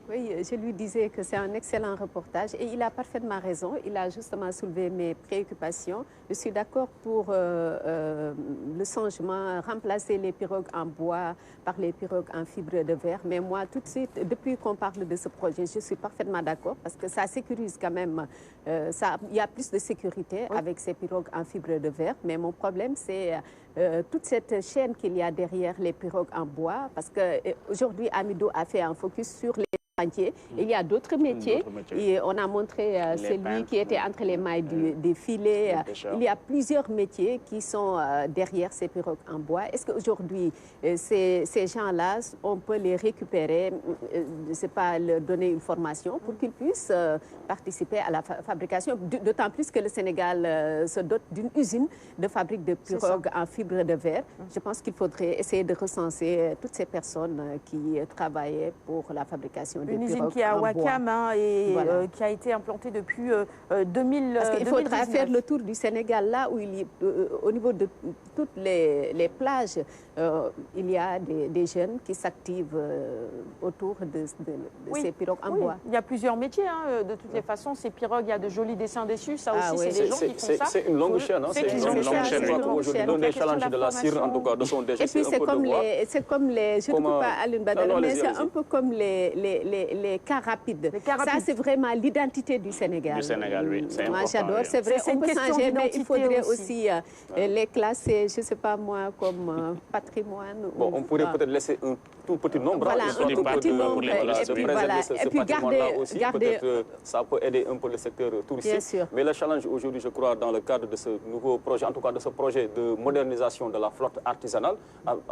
Oui, je lui disais que c'est un excellent reportage et il a parfaitement raison. Il a justement soulevé mes préoccupations. Je suis d'accord pour le changement, remplacer les pirogues en bois par les pirogues en fibre de verre. Mais moi, tout de suite, depuis qu'on parle de ce projet, je suis parfaitement d'accord parce que ça sécurise quand même. Il y a plus de sécurité avec ces pirogues en fibre de verre. Mais mon problème, c'est toute cette chaîne qu'il y a derrière les pirogues en bois. Parce qu'aujourd'hui, Hamidou a fait un focus sur les chantiers. Il y a d'autres métiers. Et on a montré celui qui était entre les mailles des filets. Il y a plusieurs métiers qui sont derrière ces pirogues en bois. Est-ce qu'aujourd'hui, ces gens-là, on peut les récupérer, je ne sais pas, leur donner une formation pour qu'ils puissent participer à la fabrication, d'autant plus que le Sénégal se dote d'une usine de fabrique de pirogues en fibre de verre. Je pense qu'il faudrait essayer de recenser toutes ces personnes qui travaillaient pour la fabrication une usine qui est à Ouakam et qui a été implantée depuis 2000. Parce qu'il faudra faire le tour du Sénégal, là où au niveau de toutes les plages, il y a des jeunes qui s'activent autour de ces pirogues en bois. Il y a plusieurs métiers, hein, de toutes les façons. Ces pirogues, il y a de jolis dessins dessus. Ça aussi, c'est des gens qui font ça. C'est une longue chaîne. C'est une longue chaîne. Je crois qu'aujourd'hui, l'un des challenges de la CIR, en tout cas de son DG, c'est un peu de voir. C'est comme les... Je ne peux pas Alioune Badara, mais c'est un peu comme les cars rapides. Ça, c'est vraiment l'identité du Sénégal. Du Sénégal, oui. Moi, j'adore. C'est vrai, on peut changer, mais il faudrait aussi les classer, je ne sais pas moi, comme patrimoine. Bon, on pourrait peut-être laisser un tout petit nombre. Voilà, un tout petit nombre. Et puis garder... Peut-être ça peut aider un peu le secteur touristique. Bien sûr. Mais le challenge aujourd'hui, je crois, dans le cadre de ce nouveau projet, en tout cas de ce projet de modernisation de la flotte artisanale,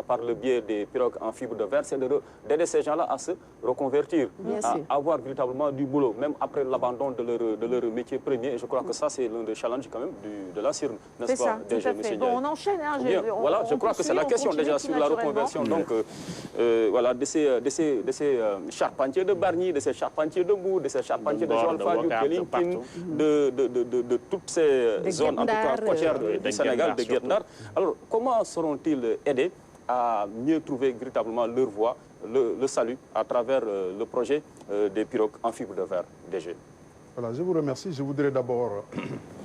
par le biais des pirogues en fibre de verre, c'est d'aider ces gens-là à se reconvertir, à avoir véritablement du boulot, même après l'abandon de leur métier premier. Et je crois que ça, c'est l'un des challenges quand même de la CIR, n'est-ce pas, déjà, monsieur Ndiaye? Bon, on enchaîne. Hein, voilà, je crois que c'est la question déjà sur la reconversion. Donc, voilà, de ces charpentiers de Bargny, de ces charpentiers de Mbour, de ces charpentiers de Joal-Fadiouth, de Linguine, de toutes ces zones, en tout cas côtières du Sénégal, de Guet-Ndar. Alors, comment seront-ils aidés à mieux trouver véritablement leur voie, le salut, à travers le projet des pirogues en fibre de verre DG? Voilà, je vous remercie. Je voudrais d'abord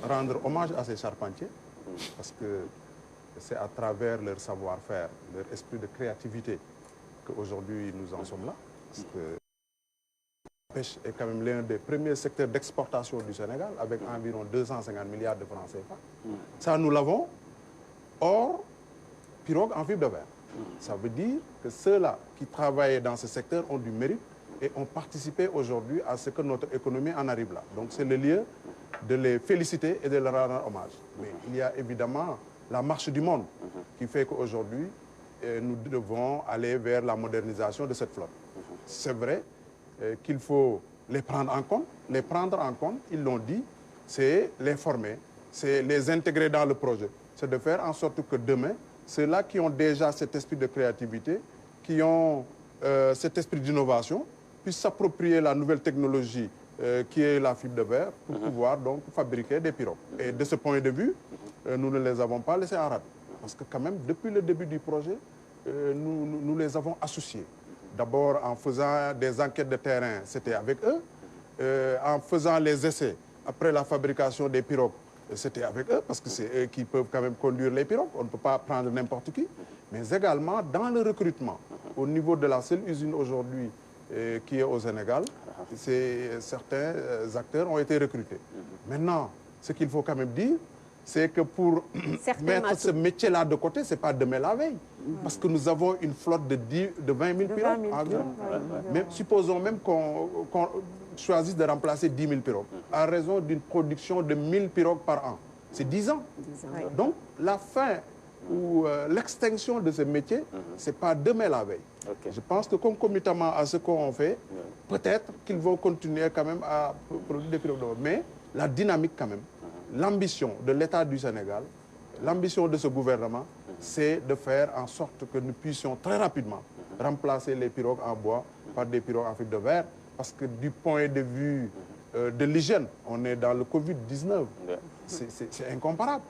rendre hommage à ces charpentiers, parce que c'est à travers leur savoir-faire, leur esprit de créativité, qu'aujourd'hui nous en sommes là. Parce que la pêche est quand même l'un des premiers secteurs d'exportation du Sénégal, avec environ 250 milliards de francs CFA. Ça, nous l'avons hors pirogue en fibre de verre. Ça veut dire que ceux-là qui travaillaient dans ce secteur ont du mérite et ont participé aujourd'hui à ce que notre économie en arrive là. Donc c'est le lieu de les féliciter et de leur rendre hommage. Mais il y a évidemment la marche du monde qui fait qu'aujourd'hui, nous devons aller vers la modernisation de cette flotte. C'est vrai qu'il faut les prendre en compte. Les prendre en compte, ils l'ont dit, c'est les former, c'est les intégrer dans le projet. C'est de faire en sorte que demain, ceux-là qui ont déjà cet esprit de créativité, qui ont cet esprit d'innovation, puissent s'approprier la nouvelle technologie qui est la fibre de verre pour pouvoir donc fabriquer des pirogues. Et de ce point de vue, nous ne les avons pas laissés en rade. Parce que quand même, depuis le début du projet, nous les avons associés. D'abord en faisant des enquêtes de terrain, c'était avec eux. En faisant les essais après la fabrication des pirogues, c'était avec eux, parce que c'est eux qui peuvent quand même conduire les pirogues. On ne peut pas prendre n'importe qui. Mais également dans le recrutement, au niveau de la seule usine aujourd'hui qui est au Sénégal, certains acteurs ont été recrutés. Maintenant, ce qu'il faut quand même dire, c'est que pour mettre ce métier-là de côté, ce n'est pas demain la veille. Parce que nous avons une flotte de 20 000 pirogues environ. Supposons même qu'on choisisse de remplacer 10 000 pirogues, à raison d'une production de 1 000 pirogues par an. C'est 10 ans. Donc, la fin ou l'extinction de ce métier, ce n'est pas demain la veille. Je pense que concomitamment à ce qu'on fait, peut-être qu'ils vont continuer quand même à produire des pirogues. Mais la dynamique quand même, l'ambition de l'État du Sénégal, l'ambition de ce gouvernement, c'est de faire en sorte que nous puissions très rapidement remplacer les pirogues en bois par des pirogues en fibre de verre. Parce que du point de vue de l'hygiène, on est dans le Covid-19. C'est incomparable.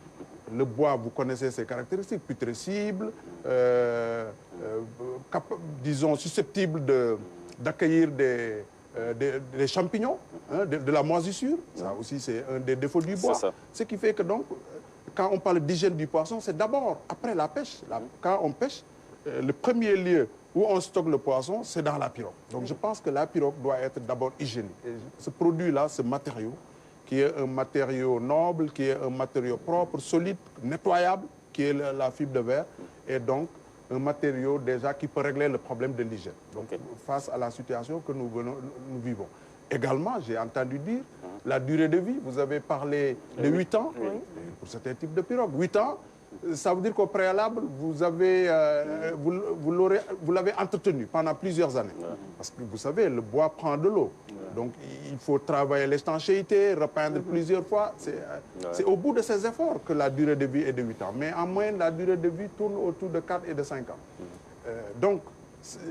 Le bois, vous connaissez ses caractéristiques, putrescible, disons susceptible d'accueillir des champignons, hein, de la moisissure. Ça aussi, c'est un des défauts du bois. Ce qui fait que donc, quand on parle d'hygiène du poisson, c'est d'abord après la pêche. Quand on pêche, le premier lieu où on stocke le poisson, c'est dans la pirogue. Donc je pense que la pirogue doit être d'abord hygiénique. Et ce produit-là, ce matériau, qui est un matériau noble, qui est un matériau propre, solide, nettoyable, qui est la fibre de verre, et donc un matériau déjà qui peut régler le problème de l'hygiène. Donc face à la situation que nous vivons. Également, j'ai entendu dire la durée de vie. Vous avez parlé de 8 ans pour certains types de pirogues. 8 ans, ça veut dire qu'au préalable, vous l'avez entretenu pendant plusieurs années. Parce que vous savez, le bois prend de l'eau. Donc il faut travailler l'étanchéité, repeindre plusieurs fois. C'est au bout de ces efforts que la durée de vie est de 8 ans. Mais en moyenne, la durée de vie tourne autour de 4 et de 5 ans. Donc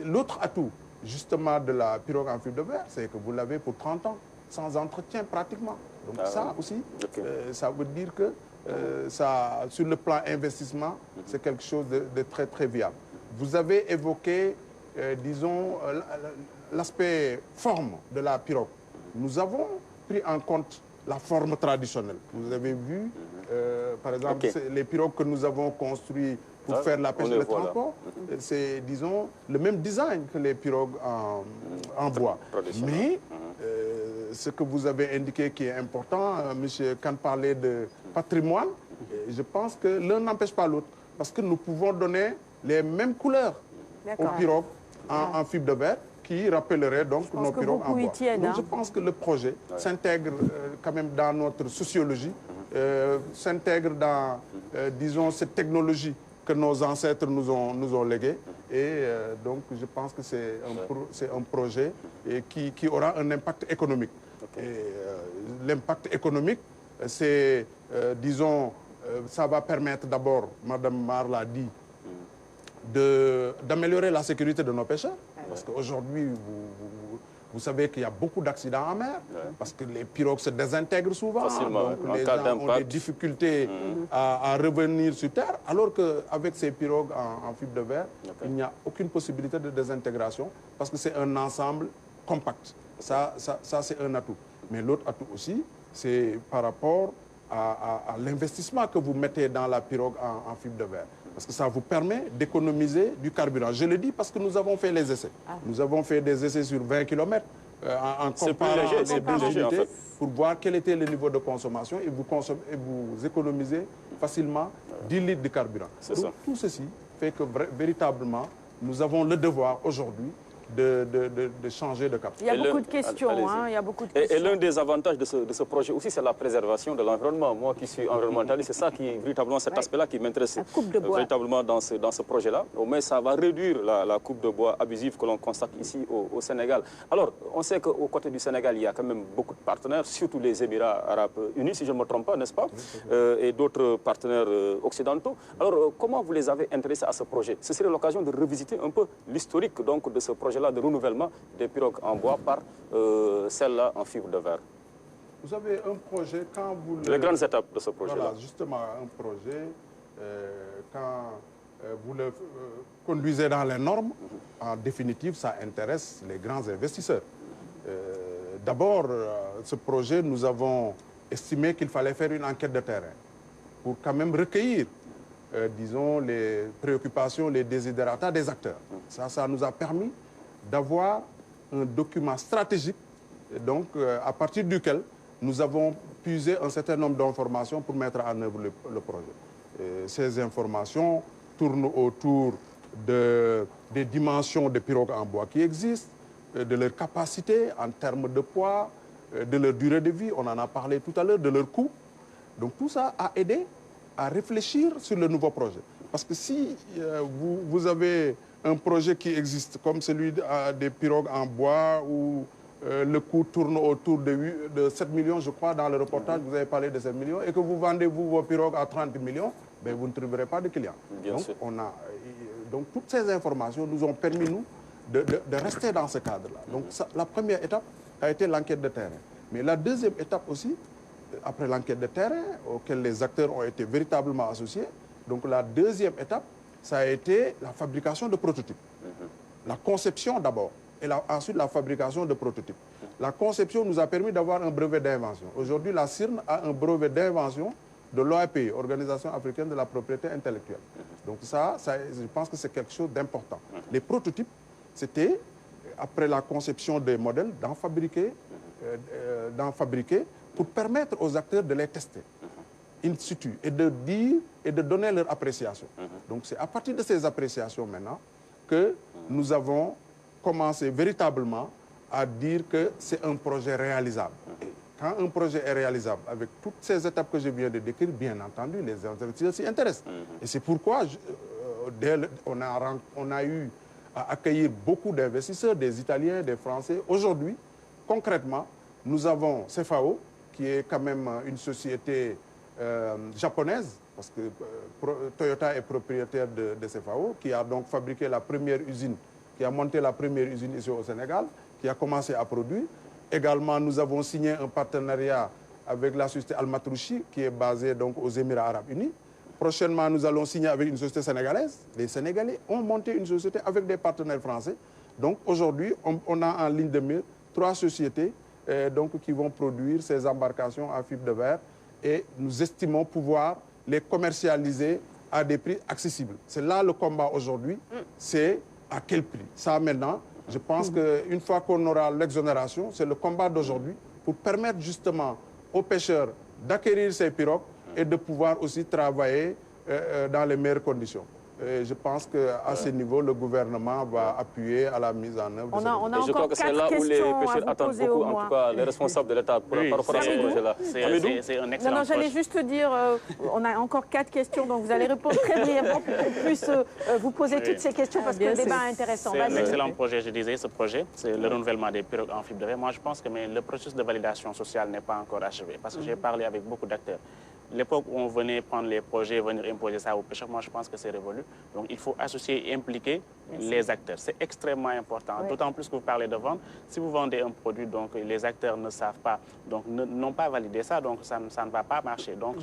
l'autre atout, justement, de la pirogue en fibre de verre, c'est que vous l'avez pour 30 ans, sans entretien pratiquement. Donc ça aussi, ça veut dire que ça, sur le plan investissement, c'est quelque chose de très, très viable. Vous avez évoqué, disons, l'aspect forme de la pirogue. Nous avons pris en compte la forme traditionnelle. Vous avez vu, par exemple, les pirogues que nous avons construites pour faire la pêche et le transport, c'est, disons, le même design que les pirogues en bois. Mais ce que vous avez indiqué qui est important, M. Kane parlait de patrimoine, je pense que l'un n'empêche pas l'autre. Parce que nous pouvons donner les mêmes couleurs aux pirogues en fibre de verre qui rappelleraient donc nos pirogues en bois. Donc je pense que le projet s'intègre quand même dans notre sociologie, s'intègre dans, disons, cette technologie que nos ancêtres nous ont légué. Et donc, je pense que c'est un projet qui aura un impact économique. L'impact économique, c'est, disons, ça va permettre d'abord, Mme Mar l'a dit, d'améliorer la sécurité de nos pêcheurs. Parce qu'aujourd'hui, vous savez qu'il y a beaucoup d'accidents en mer, parce que les pirogues se désintègrent souvent. Donc les gens ont des difficultés à revenir sur terre, alors qu'avec ces pirogues en fibre de verre, il n'y a aucune possibilité de désintégration, parce que c'est un ensemble compact. Ça c'est un atout. Mais l'autre atout aussi, c'est par rapport à l'investissement que vous mettez dans la pirogue en fibre de verre. Parce que ça vous permet d'économiser du carburant. Je le dis parce que nous avons fait les essais. Nous avons fait des essais sur 20 km en comparant les deux unités pour voir quel était le niveau de consommation et vous économisez facilement 10 litres de carburant. Donc tout ceci fait que véritablement, nous avons le devoir aujourd'hui de changer de cap. Il y a beaucoup de questions. Et l'un des avantages de ce projet aussi, c'est la préservation de l'environnement. Moi qui suis environnementaliste, c'est ça qui, véritablement, cet aspect-là qui m'intéresse véritablement dans ce projet-là. Au moins, ça va réduire la coupe de bois abusive que l'on constate ici au Sénégal. Alors, on sait qu'au côté du Sénégal, il y a quand même beaucoup de partenaires, surtout les Émirats arabes unis, si je ne me trompe pas, n'est-ce pas, et d'autres partenaires occidentaux. Alors, comment vous les avez intéressés à ce projet? Ce serait l'occasion de revisiter un peu l'historique donc de ce projet-là de renouvellement des pirogues en bois par celle-là en fibre de verre. Vous avez un projet, quand vous... Les grandes étapes de ce projet-là. Voilà, justement, un projet, quand vous le conduisez dans les normes, en définitive, ça intéresse les grands investisseurs. D'abord, ce projet, nous avons estimé qu'il fallait faire une enquête de terrain pour quand même recueillir, disons, les préoccupations, les desiderata des acteurs. Ça nous a permis d'avoir un document stratégique, donc à partir duquel nous avons puisé un certain nombre d'informations pour mettre en œuvre le projet. Ces informations tournent autour des dimensions des pirogues en bois qui existent, de leur capacité en termes de poids, de leur durée de vie, on en a parlé tout à l'heure, de leur coût. Donc tout ça a aidé à réfléchir sur le nouveau projet. Parce que si vous avez un projet qui existe, comme celui des pirogues en bois, où le coût tourne autour de 7 millions, je crois, dans le reportage, vous avez parlé de 7 millions, et que vous vendez vos pirogues à 30 millions, ben, vous ne trouverez pas de clients. Donc toutes ces informations nous ont permis, nous, de rester dans ce cadre-là. Donc la première étape a été l'enquête de terrain. Mais la deuxième étape aussi, après l'enquête de terrain, auquel les acteurs ont été véritablement associés, donc la deuxième étape, ça a été la fabrication de prototypes. La conception d'abord, et ensuite la fabrication de prototypes. La conception nous a permis d'avoir un brevet d'invention. Aujourd'hui, la CIRN a un brevet d'invention de l'OAPI, Organisation africaine de la propriété intellectuelle. Donc ça, je pense que c'est quelque chose d'important. Les prototypes, c'était, après la conception des modèles, d'en fabriquer pour permettre aux acteurs de les tester in situ et de dire et de donner leur appréciation. Donc c'est à partir de ces appréciations maintenant que nous avons commencé véritablement à dire que c'est un projet réalisable. Et quand un projet est réalisable, avec toutes ces étapes que je viens de décrire, bien entendu, les investisseurs s'y intéressent. Et c'est pourquoi on a eu à accueillir beaucoup d'investisseurs, des Italiens, des Français. Aujourd'hui, concrètement, nous avons CFAO, qui est quand même une société japonaise, parce que Toyota est propriétaire de CFAO, qui a donc fabriqué la première usine, qui a monté la première usine ici au Sénégal, qui a commencé à produire. Également, nous avons signé un partenariat avec la société Al-Matrouchi, qui est basée donc aux Émirats Arabes Unis. Prochainement, nous allons signer avec une société sénégalaise. Les Sénégalais ont monté une société avec des partenaires français. Donc aujourd'hui, on a en ligne de mire 3 sociétés qui vont produire ces embarcations en fibre de verre, et nous estimons pouvoir les commercialiser à des prix accessibles. C'est là le combat aujourd'hui, c'est à quel prix. Ça maintenant, je pense qu'une fois qu'on aura l'exonération, c'est le combat d'aujourd'hui pour permettre justement aux pêcheurs d'acquérir ces pirogues et de pouvoir aussi travailler dans les meilleures conditions. Et je pense qu'à ce niveau, le gouvernement va appuyer à la mise en œuvre de ce projet. Je crois que c'est là où les pêcheurs attendent beaucoup, en tout cas les responsables de l'État, par rapport à ce projet-là. C'est un excellent projet. J'allais juste dire, on a encore 4 questions, donc vous allez répondre très brièvement pour qu'on puisse vous poser toutes ces questions, parce que le débat est intéressant. C'est un excellent projet, je disais, ce projet, c'est le renouvellement des pirogues en fibre de verre. Moi, je pense que le processus de validation sociale n'est pas encore achevé, parce que j'ai parlé avec beaucoup d'acteurs. L'époque où on venait prendre les projets, venir imposer ça aux pêcheurs, moi je pense que c'est révolu. Donc il faut associer et impliquer les acteurs. C'est extrêmement important. D'autant plus que vous parlez de vente. Si vous vendez un produit, donc les acteurs ne savent pas, donc n'ont pas validé ça, donc ça ne va pas marcher. Donc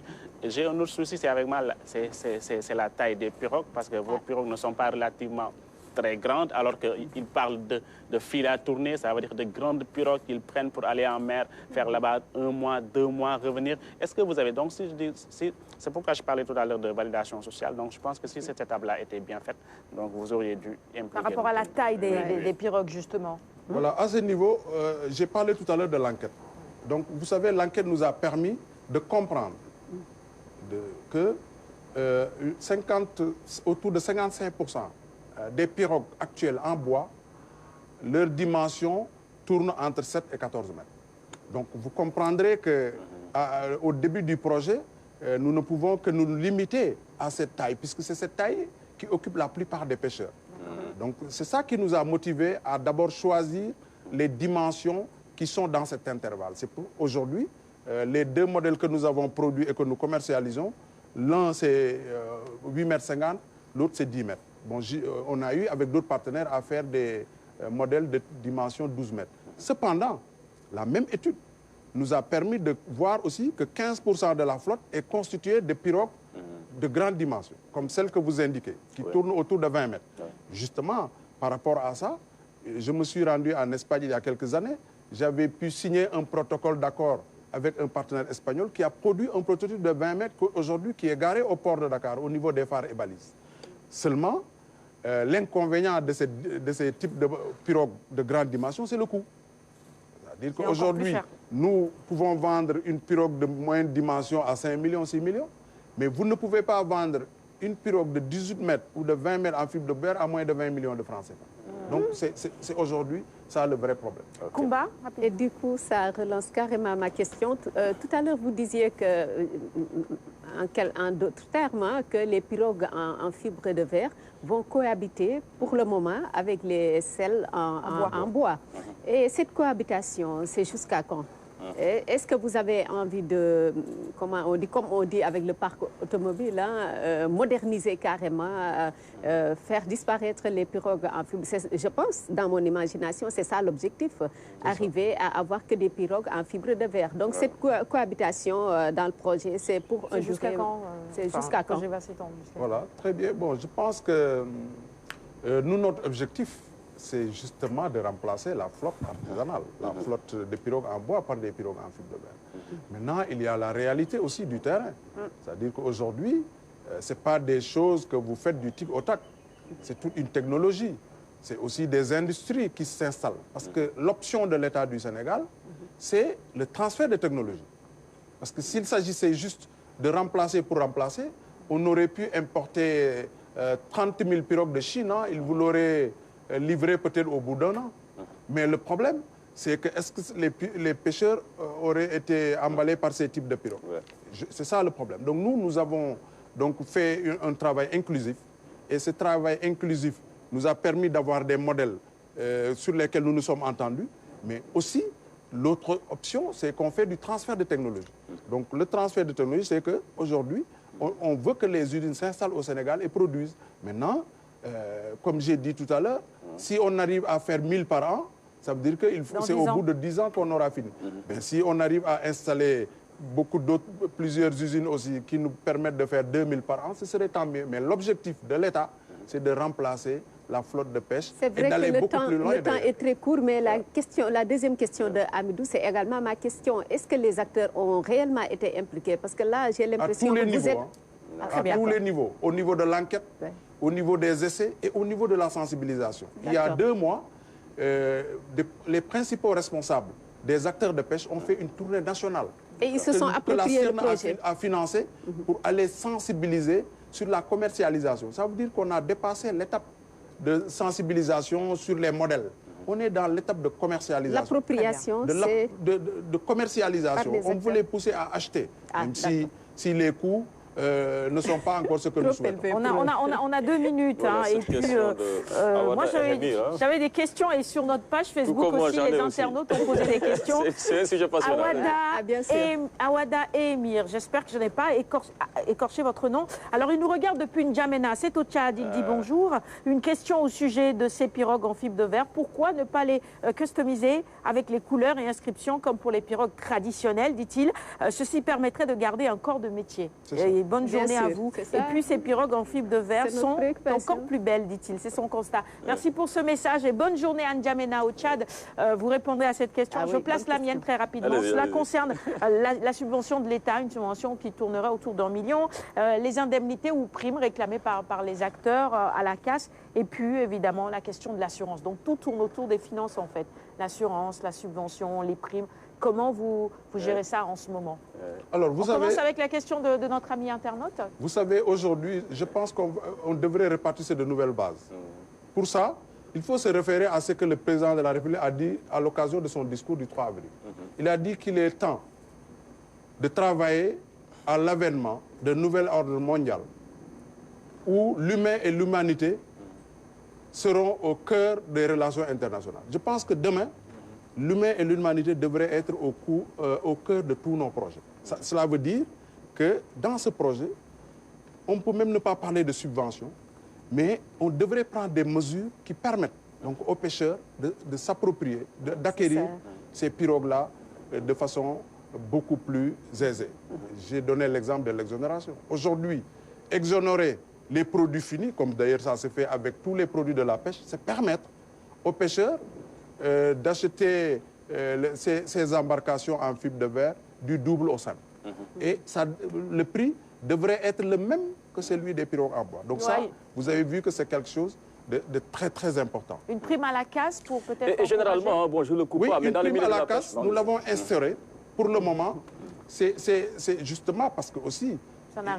j'ai un autre souci, c'est avec moi, c'est la taille des pirogues, parce que vos pirogues ne sont pas relativement très grandes, alors qu'ils parlent de fil à tourner, ça veut dire de grandes pirogues qu'ils prennent pour aller en mer, faire là-bas 1 mois, 2 mois, revenir. Est-ce que vous avez, donc c'est pourquoi je parlais tout à l'heure de validation sociale, donc je pense que si cette étape-là était bien faite, donc vous auriez dû impliquer... Par rapport à la taille des pirogues, justement. Voilà, à ce niveau, j'ai parlé tout à l'heure de l'enquête. Donc, vous savez, l'enquête nous a permis de comprendre que autour de 55% des pirogues actuelles en bois, leur dimension tourne entre 7 et 14 mètres. Donc vous comprendrez qu'au début du projet, nous ne pouvons que nous limiter à cette taille, puisque c'est cette taille qui occupe la plupart des pêcheurs. Donc c'est ça qui nous a motivés à d'abord choisir les dimensions qui sont dans cet intervalle. C'est pour aujourd'hui, les 2 modèles que nous avons produits et que nous commercialisons, l'un c'est 8,50 m, l'autre c'est 10 mètres. Bon, on a eu, avec d'autres partenaires, à faire des modèles de dimension 12 mètres. Cependant, la même étude nous a permis de voir aussi que 15% de la flotte est constituée de pirogues de grande dimension, comme celle que vous indiquez, qui tournent autour de 20 mètres. Justement, par rapport à ça, je me suis rendu en Espagne il y a quelques années. J'avais pu signer un protocole d'accord avec un partenaire espagnol qui a produit un prototype de 20 mètres aujourd'hui qui est garé au port de Dakar, au niveau des phares et balises. Seulement, l'inconvénient de ces types de pirogues de grande dimension, c'est le coût. C'est-à-dire qu'aujourd'hui, nous pouvons vendre une pirogue de moyenne dimension à 5 millions, 6 millions, mais vous ne pouvez pas vendre une pirogue de 18 mètres ou de 20 mètres en fibre de verre à moins de 20 millions de francs CFA. Donc c'est aujourd'hui ça le vrai problème. Kumba, et du coup, ça relance carrément ma question. Tout à l'heure, vous disiez que, en d'autres termes, hein, que les pirogues en fibre de verre vont cohabiter pour le moment avec celles en bois. Et cette cohabitation, c'est jusqu'à quand? Est-ce que vous avez envie de, comme on dit avec le parc automobile, hein, moderniser carrément, faire disparaître les pirogues en fibre? Je pense, dans mon imagination, c'est ça l'objectif, arriver à avoir que des pirogues en fibre de verre. Donc cette cohabitation dans le projet, c'est pour un jusqu'à quand? C'est jusqu'à quand? Voilà, très bien. Bon, je pense que nous, notre objectif, c'est justement de remplacer la flotte artisanale, la flotte de pirogues en bois par des pirogues en fibre de verre. Maintenant, il y a la réalité aussi du terrain. C'est-à-dire qu'aujourd'hui, ce n'est pas des choses que vous faites du tic au tac. C'est toute une technologie. C'est aussi des industries qui s'installent. Parce que l'option de l'État du Sénégal, c'est le transfert de technologie. Parce que s'il s'agissait juste de remplacer pour remplacer, on aurait pu importer 30 000 pirogues de Chine, hein, il vous l'aurait livré peut-être au bout d'un an. Mais le problème, c'est que est-ce que les pêcheurs auraient été emballés par ces types de pirogues? C'est ça le problème. Donc nous avons donc fait un travail inclusif. Et ce travail inclusif nous a permis d'avoir des modèles sur lesquels nous nous sommes entendus. Mais aussi, l'autre option, c'est qu'on fait du transfert de technologie. Donc le transfert de technologie, c'est qu'aujourd'hui, on veut que les usines s'installent au Sénégal et produisent. Maintenant, comme j'ai dit tout à l'heure, si on arrive à faire 1000 par an, ça veut dire que c'est au bout de 10 ans qu'on aura fini. Mais si on arrive à installer plusieurs usines aussi qui nous permettent de faire 2000 par an, ce serait tant mieux. Mais l'objectif de l'État, c'est de remplacer la flotte de pêche et d'aller beaucoup plus loin. Le temps est très court, mais la deuxième question de Hamidou, c'est également ma question. Est-ce que les acteurs ont réellement été impliqués? Parce que là, j'ai l'impression que vous êtes... À tous les niveaux, au niveau de l'enquête, au niveau des essais et au niveau de la sensibilisation. Il y a 2 mois, les principaux responsables des acteurs de pêche ont fait une tournée nationale. Et ils se sont appropriés le projet. A financé pour aller sensibiliser sur la commercialisation. Ça veut dire qu'on a dépassé l'étape de sensibilisation sur les modèles. On est dans l'étape de commercialisation. L'appropriation, c'est... De commercialisation. On veut les pousser à acheter, même si les coûts ne sont pas encore ce que nous souhaitons. On a 2 minutes. Voilà, et puis, moi, j'avais des questions et sur notre page Facebook aussi, les internautes ont posé des questions. C'est un sujet passionnant. Awada et Emir, j'espère que je n'ai pas écorché votre nom. Alors, il nous regarde depuis N'Djamena, c'est au Tchad, il dit bonjour. Une question au sujet de ces pirogues en fibre de verre. Pourquoi ne pas les customiser avec les couleurs et inscriptions comme pour les pirogues traditionnelles, dit-il. Ceci permettrait de garder un corps de métier. Et bonne journée à vous. Et puis ces pirogues en fibre de verre sont encore plus belles, dit-il. C'est son constat. Merci pour ce message et bonne journée à N'Djamena au Tchad. Vous répondrez à cette question. Je place la mienne très rapidement. Cela concerne la subvention de l'État, une subvention qui tournerait autour d'1 million, les indemnités ou primes réclamées par les acteurs à la casse et puis évidemment la question de l'assurance. Donc tout tourne autour des finances en fait. L'assurance, la subvention, les primes. Comment vous gérez ça en ce moment? Alors, on commence avec la question de notre ami internaute. Vous savez, aujourd'hui, je pense qu'on devrait répartir de nouvelles bases. Pour ça, il faut se référer à ce que le président de la République a dit à l'occasion de son discours du 3 avril. Il a dit qu'il est temps de travailler à l'avènement d'un nouvel ordre mondial où l'humain et l'humanité seront au cœur des relations internationales. Je pense que demain, l'humain et l'humanité devraient être au cœur de tous nos projets. Cela veut dire que dans ce projet, on peut même ne pas parler de subventions, mais on devrait prendre des mesures qui permettent donc, aux pêcheurs de s'approprier, d'acquérir ces pirogues-là de façon beaucoup plus aisée. J'ai donné l'exemple de l'exonération. Aujourd'hui, exonérer les produits finis, comme d'ailleurs ça se fait avec tous les produits de la pêche, c'est permettre aux pêcheurs d'acheter ces embarcations en fibre de verre du double au simple. Et le prix devrait être le même que celui des pirogues en bois. Donc ça, vous avez vu que c'est quelque chose de très important. Une prime à la casse pour peut-être... Et généralement, bon, je le coupe pas, mais dans les milieux de la casse, nous l'avons instauré pour le moment. C'est justement parce que aussi,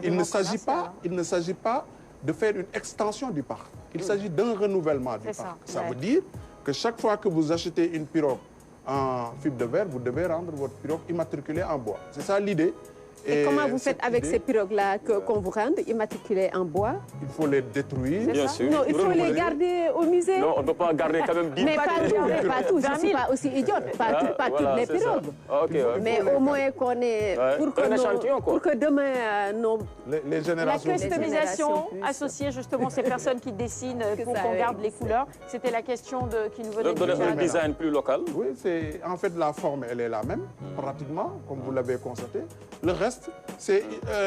il ne s'agit pas de faire une extension du parc. Il s'agit d'un renouvellement du parc. Ça veut dire que chaque fois que vous achetez une pirogue en fibre de verre, vous devez rendre votre pirogue immatriculée en bois. C'est ça l'idée. Et comment vous faites avec ces pirogues-là qu'on vous rende immatriculées en bois? Il faut les détruire. Bien sûr. Non, il faut les garder au musée. Non, on ne peut pas garder quand même 10 mais pas tous. Je ne suis pas aussi idiote. Pas toutes les pirogues. Mais au moins qu'on ait... Pour que demain, les générations... La customisation associée justement ces personnes qui dessinent pour qu'on garde les couleurs, c'était la question qui nous venait de donner un design plus local. Oui, en fait, la forme, elle est la même, pratiquement, comme vous l'avez constaté. Le reste, c'est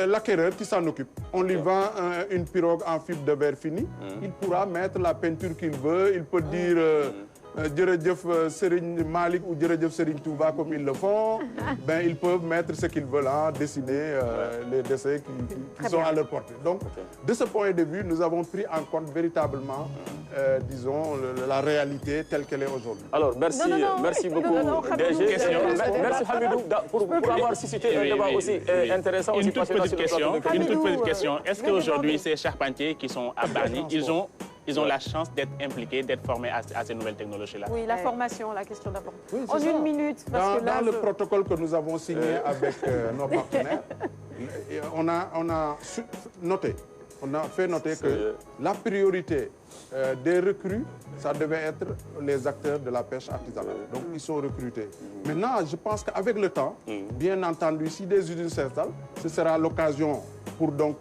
l'acquéreur qui s'en occupe. On lui vend une pirogue en fibre de verre finie. Il pourra mettre la peinture qu'il veut. Il peut dire Djeredjef Serigne Malik ou Djeredjef Serigne Touba comme ils le font. Ben, ils peuvent mettre ce qu'ils veulent, dessiner les dessins qui sont à leur portée. Donc, de ce point de vue, nous avons pris en compte véritablement, disons, la réalité telle qu'elle est aujourd'hui. Alors, merci beaucoup, DG. Merci Hamidou pour avoir suscité un débat aussi intéressant. Une toute petite question. Est-ce qu'aujourd'hui, ces charpentiers qui sont à Bargny, ils ont la chance d'être impliqués, d'être formés à ces nouvelles technologies-là? Oui, la formation, la question d'abord. En une minute. Parce que dans le protocole que nous avons signé avec nos partenaires, on a fait noter que la priorité des recrues, ça devait être les acteurs de la pêche artisanale. Donc, ils sont recrutés. Maintenant, je pense qu'avec le temps, bien entendu, si des usines s'installent, ce sera l'occasion pour donc,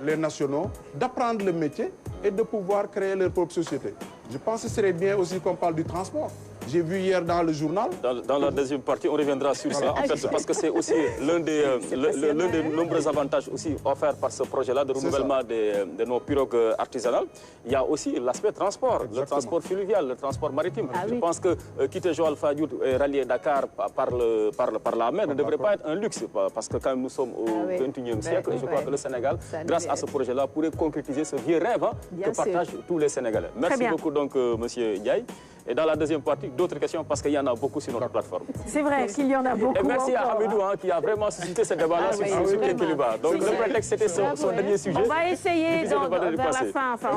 les nationaux d'apprendre le métier et de pouvoir créer leur propre société. Je pense que ce serait bien aussi qu'on parle du transport. J'ai vu hier dans le journal... Dans la deuxième partie, on reviendra sur ça, en fait, parce que c'est aussi l'un des nombreux avantages aussi offerts par ce projet-là de renouvellement de nos pirogues artisanales. Il y a aussi l'aspect transport, le transport fluvial, le transport maritime. Je pense que quitter Joal-Fadiouth et rallier Dakar par la mer ne devrait pas être un luxe, parce que quand même nous sommes au XXIe siècle, et je crois que le Sénégal, grâce à ce projet-là, pourrait concrétiser ce vieux rêve que partagent tous les Sénégalais. Merci beaucoup donc, monsieur Ndiaye. Et dans la deuxième partie, d'autres questions, parce qu'il y en a beaucoup sur notre plateforme. C'est vrai qu'il y en a beaucoup. Et merci à Hamidou qui a vraiment suscité ce débat-là sur Kékéliba. Donc le prétexte, c'était son dernier sujet. On va essayer vers la fin. Enfin,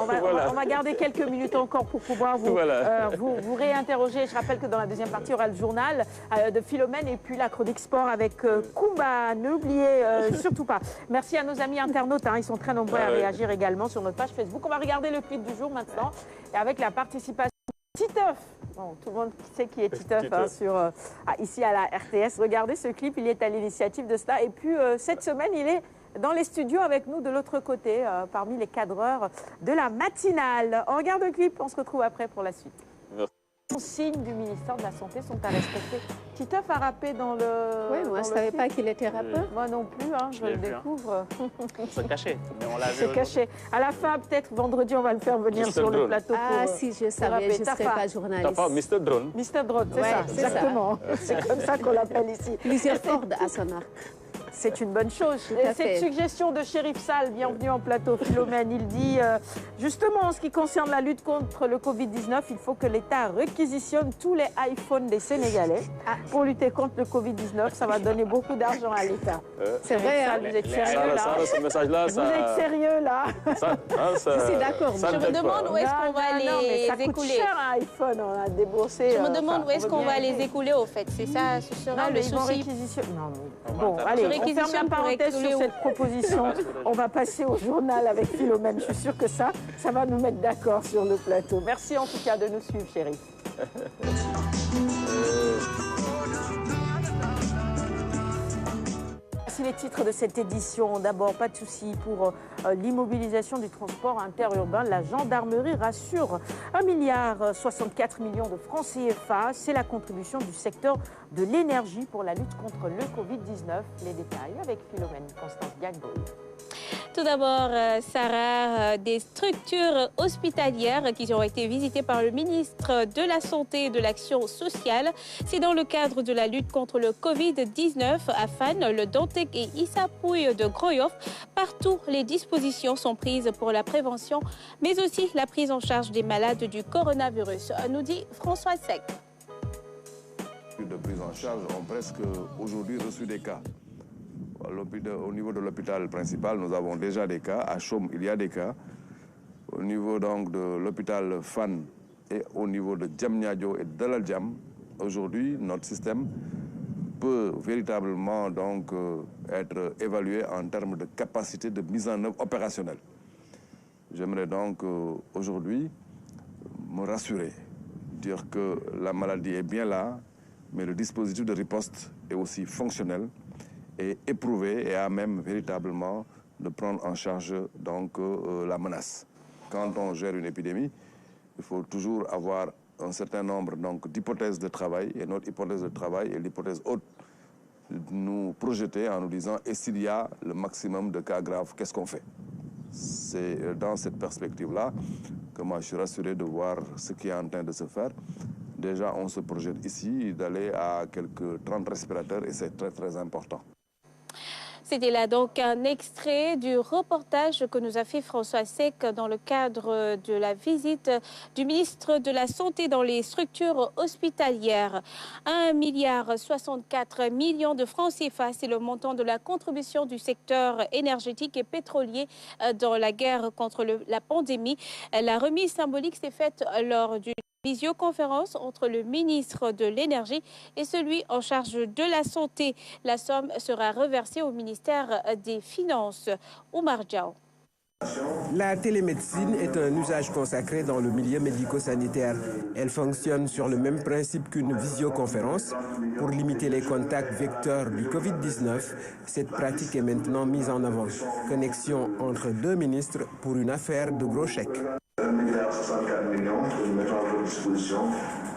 on va garder quelques minutes encore pour pouvoir vous réinterroger. Je rappelle que dans la deuxième partie, il y aura le journal de Philomène et puis la chronique sport avec Koumba. N'oubliez surtout pas. Merci à nos amis internautes. Ils sont très nombreux à réagir également sur notre page Facebook. On va regarder le clip du jour maintenant et avec la participation Titeuf. Bon, tout le monde sait qui est Titeuf ici à la RTS. Regardez ce clip, il est à l'initiative de cela. Et puis cette semaine, il est dans les studios avec nous de l'autre côté, parmi les cadreurs de la matinale. On regarde le clip, on se retrouve après pour la suite. Merci. Les signes du ministère de la Santé sont à respecter. Titeuf a rappé dans le... Oui, moi je ne savais pas qu'il était rappeur. Moi non plus, je le découvre. C'est caché, mais on l'a vu. C'est caché. À la fin, peut-être vendredi, on va le faire venir sur le plateau. Si je savais, je ne serais pas journaliste. T'as pas Mr. Drone. Mr. Drone, c'est ça, exactement. C'est comme ça qu'on l'appelle ici. Plusieurs cordes à son arc. C'est une bonne chose. Cette suggestion de Chérif Sall, bienvenue en plateau, Philomène, il dit justement en ce qui concerne la lutte contre le Covid-19, il faut que l'État réquisitionne tous les iPhones des Sénégalais pour lutter contre le Covid-19. Ça va donner beaucoup d'argent à l'État. C'est vrai, vous êtes sérieux là? Ce message-là, vous êtes sérieux là? Je suis d'accord. Je me demande où est-ce qu'on va les ça coûte écouler. Cher un iPhone, on a déboursé. Je me demande où est-ce qu'on va les écouler au fait. C'est ça, ce sera le souci. Bon, allez, on ferme la parenthèse sur cette proposition. On va passer au journal avec Philomène. Je suis sûre que ça va nous mettre d'accord sur le plateau. Merci en tout cas de nous suivre, chérie. Voici les titres de cette édition. D'abord, pas de souci pour l'immobilisation du transport interurbain. La gendarmerie rassure 1,64 milliard de francs CFA. C'est la contribution du secteur de l'énergie pour la lutte contre le Covid-19. Les détails avec Philomène Constance Diagboy. Tout d'abord, Sarah, des structures hospitalières qui ont été visitées par le ministre de la Santé et de l'Action sociale. C'est dans le cadre de la lutte contre le Covid-19 à Fann, le Dantec et Issapouye de Groyoff. Partout, les dispositions sont prises pour la prévention, mais aussi la prise en charge des malades du coronavirus, nous dit François Sec. De prise en charge ont presque aujourd'hui reçu des cas. Au niveau de l'hôpital principal, nous avons déjà des cas. À Chaume, il y a des cas. Au niveau donc de l'hôpital Fann et au niveau de Diamniadio et de Dalal Jamm, aujourd'hui, notre système peut véritablement donc être évalué en termes de capacité de mise en œuvre opérationnelle. J'aimerais donc aujourd'hui me rassurer, dire que la maladie est bien là, mais le dispositif de riposte est aussi fonctionnel et éprouvé et à même véritablement de prendre en charge donc la menace. Quand on gère une épidémie, il faut toujours avoir un certain nombre d'hypothèses de travail, et notre hypothèse de travail est l'hypothèse haute, nous projeter en nous disant et s'il y a le maximum de cas graves, qu'est-ce qu'on fait? C'est dans cette perspective-là que moi je suis rassuré de voir ce qui est en train de se faire. Déjà, on se projette ici d'aller à quelques 30 respirateurs et c'est très très important. C'était là donc un extrait du reportage que nous a fait François Sec dans le cadre de la visite du ministre de la Santé dans les structures hospitalières. 1,64 milliard de francs CFA, c'est le montant de la contribution du secteur énergétique et pétrolier dans la guerre contre la pandémie. La remise symbolique s'est faite lors d'une visioconférence entre le ministre de l'Énergie et celui en charge de la Santé. La somme sera reversée au ministère des Finances. Oumar Diaw. La télémédecine est un usage consacré dans le milieu médico-sanitaire. Elle fonctionne sur le même principe qu'une visioconférence. Pour limiter les contacts vecteurs du Covid-19, cette pratique est maintenant mise en avant. Connexion entre deux ministres pour une affaire de gros chèques. 1,64 milliard que nous mettons à votre disposition,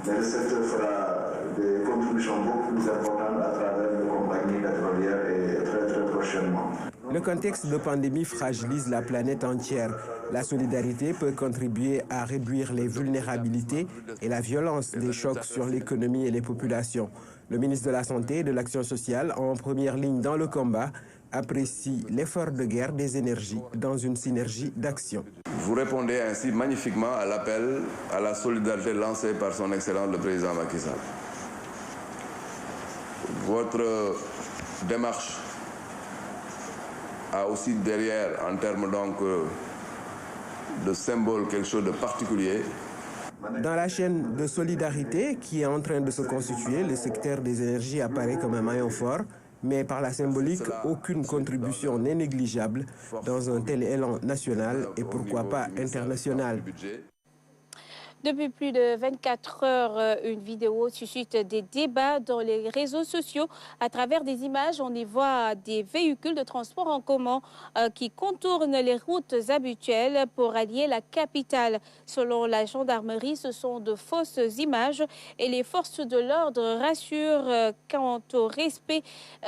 mais le secteur fera des contributions beaucoup plus importantes à travers les compagnies pétrolières et très très prochainement. Le contexte de pandémie fragilise la planète entière. La solidarité peut contribuer à réduire les vulnérabilités et la violence des chocs sur l'économie et les populations. Le ministre de la Santé et de l'Action sociale, en première ligne dans le combat, apprécie l'effort de guerre des énergies dans une synergie d'action. Vous répondez ainsi magnifiquement à l'appel à la solidarité lancé par son Excellence le Président Macky Sall. Votre démarche a aussi derrière, en termes donc de symbole, quelque chose de particulier. Dans la chaîne de solidarité qui est en train de se constituer, le secteur des énergies apparaît comme un maillon fort. Mais par la symbolique, aucune contribution n'est négligeable dans un tel élan national et pourquoi pas international. Depuis plus de 24 heures, une vidéo suscite des débats dans les réseaux sociaux. À travers des images, on y voit des véhicules de transport en commun qui contournent les routes habituelles pour allier la capitale. Selon la gendarmerie, ce sont de fausses images et les forces de l'ordre rassurent quant au respect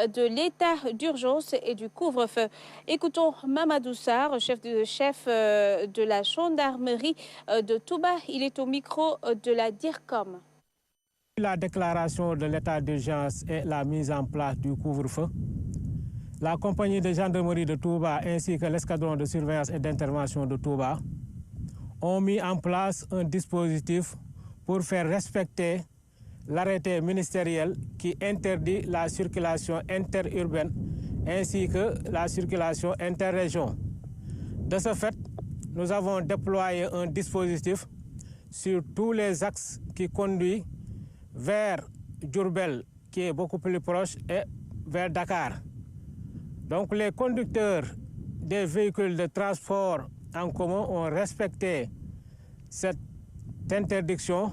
de l'état d'urgence et du couvre-feu. Écoutons Mamadou Sarr, chef de la gendarmerie de Touba. Il est au micro de la DIRCOM. La déclaration de l'état d'urgence et la mise en place du couvre-feu, la compagnie de gendarmerie de Touba ainsi que l'escadron de surveillance et d'intervention de Touba ont mis en place un dispositif pour faire respecter l'arrêté ministériel qui interdit la circulation interurbaine ainsi que la circulation interrégion. De ce fait, nous avons déployé un dispositif sur tous les axes qui conduisent vers Diourbel, qui est beaucoup plus proche, et vers Dakar. Donc les conducteurs des véhicules de transport en commun ont respecté cette interdiction,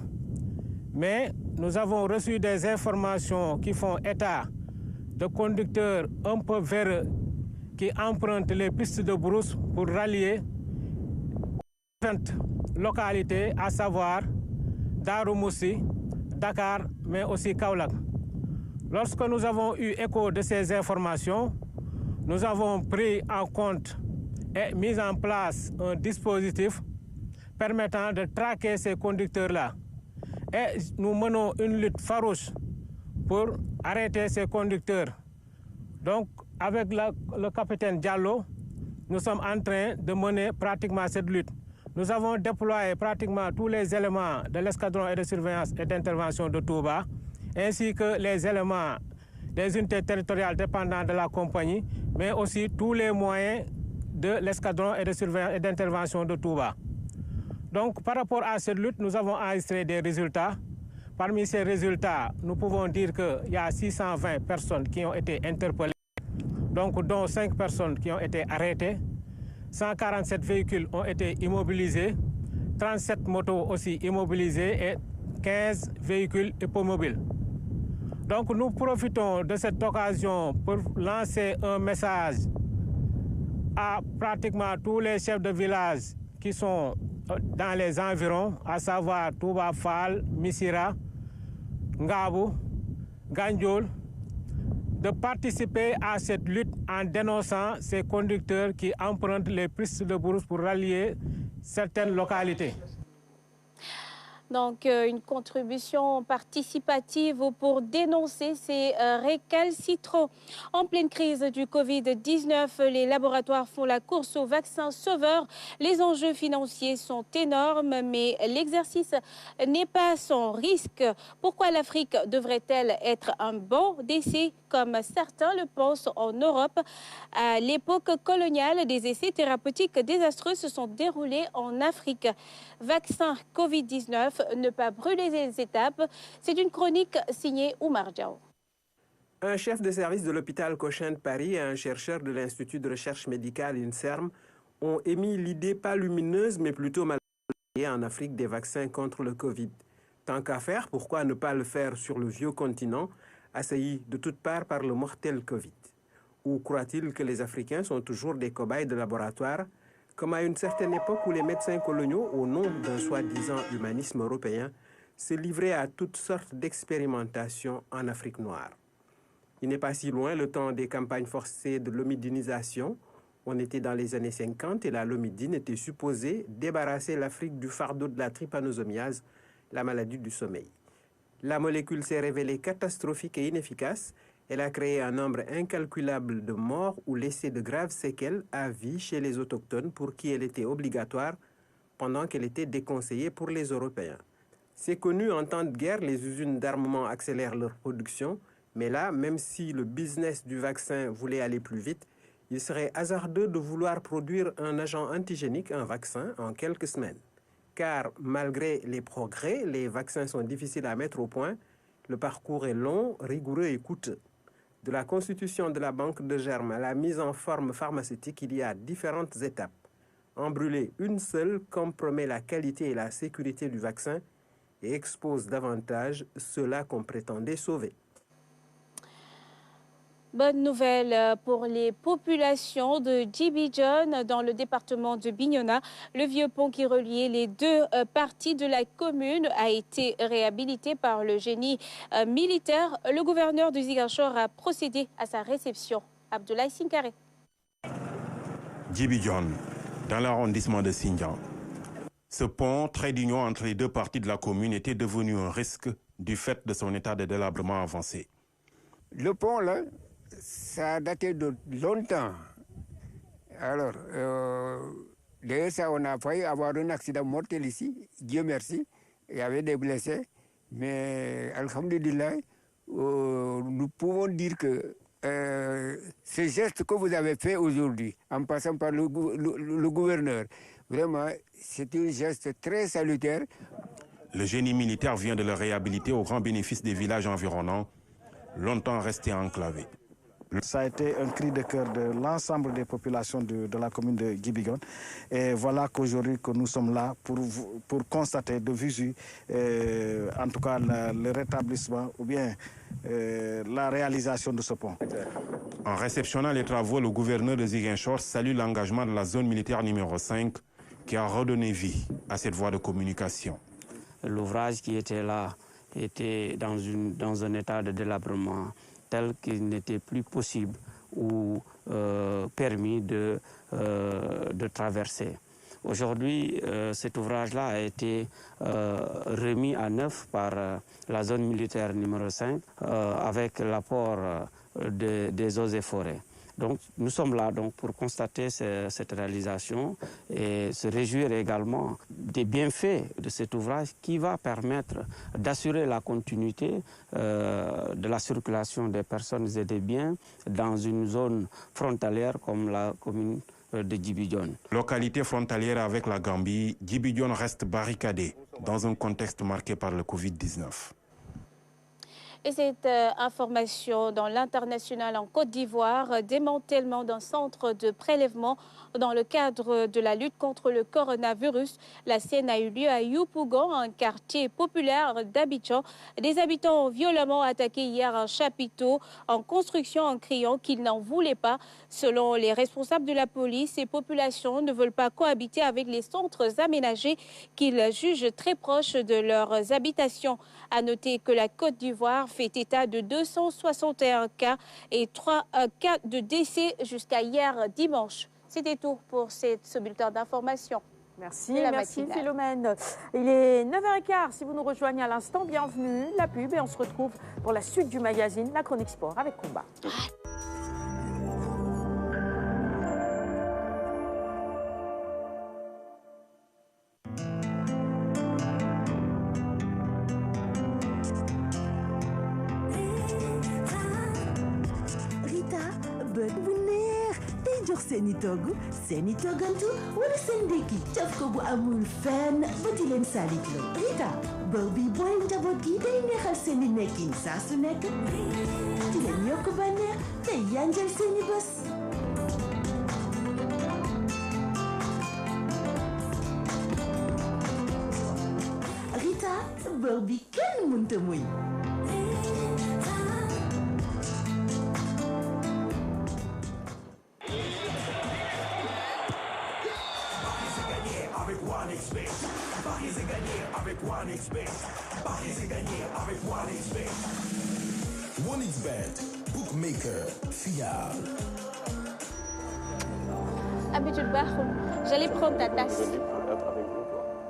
mais nous avons reçu des informations qui font état de conducteurs un peu véreux qui empruntent les pistes de brousse pour rallier localités, à savoir Darou Moussi, Dakar, mais aussi Kaolack. Lorsque nous avons eu écho de ces informations, nous avons pris en compte est mis en place un dispositif permettant de traquer ces conducteurs-là. Et nous menons une lutte farouche pour arrêter ces conducteurs. Donc, avec le capitaine Diallo, nous sommes en train de mener pratiquement cette lutte. Nous avons déployé pratiquement tous les éléments de l'escadron et de surveillance et d'intervention de Touba, ainsi que les éléments des unités territoriales dépendantes de la compagnie, mais aussi tous les moyens de l'escadron et de surveillance et d'intervention de Touba. Donc, par rapport à cette lutte, nous avons enregistré des résultats. Parmi ces résultats, nous pouvons dire qu'il y a 620 personnes qui ont été interpellées, donc dont 5 personnes qui ont été arrêtées. 147 véhicules ont été immobilisés, 37 motos aussi immobilisées et 15 véhicules hippomobiles. Donc nous profitons de cette occasion pour lancer un message à pratiquement tous les chefs de village qui sont dans les environs, à savoir Touba Fall, Missira, Ngabou, Gandiol, de participer à cette lutte en dénonçant ces conducteurs qui empruntent les pistes de brousse pour rallier certaines localités. Donc, une contribution participative pour dénoncer ces récalcitrants. En pleine crise du Covid-19, les laboratoires font la course aux vaccins sauveurs. Les enjeux financiers sont énormes, mais l'exercice n'est pas sans risque. Pourquoi l'Afrique devrait-elle être un banc d'essai, comme certains le pensent en Europe? À l'époque coloniale, des essais thérapeutiques désastreux se sont déroulés en Afrique. Vaccin Covid-19, ne pas brûler les étapes. C'est une chronique signée Oumar Diaw. Un chef de service de l'hôpital Cochin de Paris et un chercheur de l'Institut de recherche médicale INSERM ont émis l'idée pas lumineuse mais plutôt mal en Afrique des vaccins contre le Covid. Tant qu'à faire, pourquoi ne pas le faire sur le vieux continent, assailli de toutes parts par le mortel Covid? Ou croit-il que les Africains sont toujours des cobayes de laboratoire, comme à une certaine époque où les médecins coloniaux, au nom d'un soi-disant humanisme européen, se livraient à toutes sortes d'expérimentations en Afrique noire? Il n'est pas si loin le temps des campagnes forcées de l'homidinisation. On était dans les années 50 et la lomidine était supposée débarrasser l'Afrique du fardeau de la trypanosomiase, la maladie du sommeil. La molécule s'est révélée catastrophique et inefficace. Elle a créé un nombre incalculable de morts ou laissé de graves séquelles à vie chez les autochtones pour qui elle était obligatoire pendant qu'elle était déconseillée pour les Européens. C'est connu, en temps de guerre, les usines d'armement accélèrent leur production, mais là, même si le business du vaccin voulait aller plus vite, il serait hasardeux de vouloir produire un agent antigénique, un vaccin, en quelques semaines. Car malgré les progrès, les vaccins sont difficiles à mettre au point, le parcours est long, rigoureux et coûteux. De la constitution de la banque de germes à la mise en forme pharmaceutique, il y a différentes étapes. En brûler une seule compromet la qualité et la sécurité du vaccin et expose davantage ceux-là qu'on prétendait sauver. Bonne nouvelle pour les populations de Djibidione dans le département de Bignona. Le vieux pont qui reliait les deux parties de la commune a été réhabilité par le génie militaire. Le gouverneur de Ziguinchor a procédé à sa réception. Abdoulaye Sinkare. Djibidione, dans l'arrondissement de Sindian. Ce pont, trait d'union entre les deux parties de la commune, était devenu un risque du fait de son état de délabrement avancé. Le pont, là, ça a daté de longtemps. Alors, d'ailleurs, ça, on a failli avoir un accident mortel ici. Dieu merci. Il y avait des blessés. Mais, alhamdulillah, nous pouvons dire que ce geste que vous avez fait aujourd'hui, en passant par le gouverneur, vraiment, c'est un geste très salutaire. Le génie militaire vient de le réhabiliter au grand bénéfice des villages environnants, longtemps restés enclavés. Ça a été un cri de cœur de l'ensemble des populations de la commune de Djibidione. Et voilà qu'aujourd'hui que nous sommes là pour constater de visu, en tout cas, le rétablissement ou bien la réalisation de ce pont. En réceptionnant les travaux, le gouverneur de Ziguinchor salue l'engagement de la zone militaire numéro 5 qui a redonné vie à cette voie de communication. L'ouvrage qui était là était dans un état de délabrement tel qu'il n'était plus possible ou permis de traverser. Aujourd'hui, cet ouvrage-là a été remis à neuf par la zone militaire numéro 5 avec l'apport des eaux et forêts. Donc, nous sommes là donc, pour constater cette réalisation et se réjouir également des bienfaits de cet ouvrage qui va permettre d'assurer la continuité de la circulation des personnes et des biens dans une zone frontalière comme la commune de Djibidione. Localité frontalière avec la Gambie, Djibidione reste barricadée dans un contexte marqué par le Covid-19. Et cette information dans l'international en Côte d'Ivoire, démantèlement d'un centre de prélèvement dans le cadre de la lutte contre le coronavirus. La scène a eu lieu à Yopougon, un quartier populaire d'Abidjan. Des habitants ont violemment attaqué hier un chapiteau en construction en criant qu'ils n'en voulaient pas. Selon les responsables de la police, ces populations ne veulent pas cohabiter avec les centres aménagés qu'ils jugent très proches de leurs habitations. À noter que la Côte d'Ivoire fait état de 261 cas et 3 cas de décès jusqu'à hier dimanche. C'était tout pour ce bulletin d'information. Merci Philomène. Il est 9h15. Si vous nous rejoignez à l'instant, bienvenue. La pub et on se retrouve pour la suite du magazine, la chronique sport avec Combat. seeni togg seeni toggantu wala seen ndékki caf ko bu amul fenn ba di leen salit la Rita bër bi booy njaboot gi day neexal seeni nekkin saa su nekk di leen yokk bànneex day yanjal seeni bés Rita bër bi kenn mënta muñ Paris est gagné avec OneXBet. Paris est gagné avec OneXBet. OneXBet, bookmaker fiable. Habitude Bahoum, j'allais prendre ta tasse.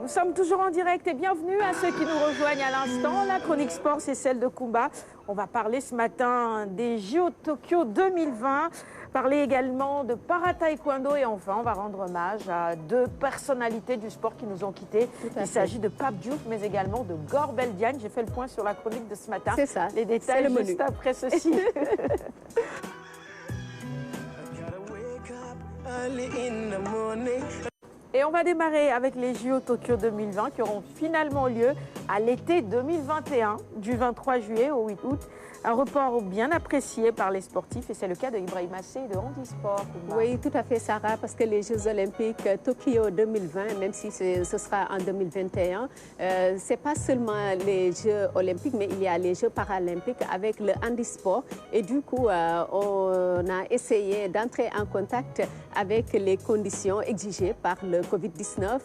Nous sommes toujours en direct et bienvenue à ceux qui nous rejoignent à l'instant. La chronique sport, c'est celle de Kumba. On va parler ce matin des JO Tokyo 2020. Parler également de para-taekwondo et enfin, on va rendre hommage à deux personnalités du sport qui nous ont quittés. Il s'agit de Pape Diouf, mais également de Gor Beldiane. J'ai fait le point sur la chronique de ce matin. C'est ça. Les détails juste menu. Après ceci. Et on va démarrer avec les JO Tokyo 2020 qui auront finalement lieu à l'été 2021, du 23 juillet au 8 août. Un report bien apprécié par les sportifs et c'est le cas de Ibrahima Sey de handisport. Oui, tout à fait Sarah, parce que les Jeux Olympiques Tokyo 2020, même si ce sera en 2021, c'est pas seulement les Jeux Olympiques, mais il y a les Jeux Paralympiques avec le handisport. Et du coup, on a essayé d'entrer en contact avec les conditions exigées par le Covid-19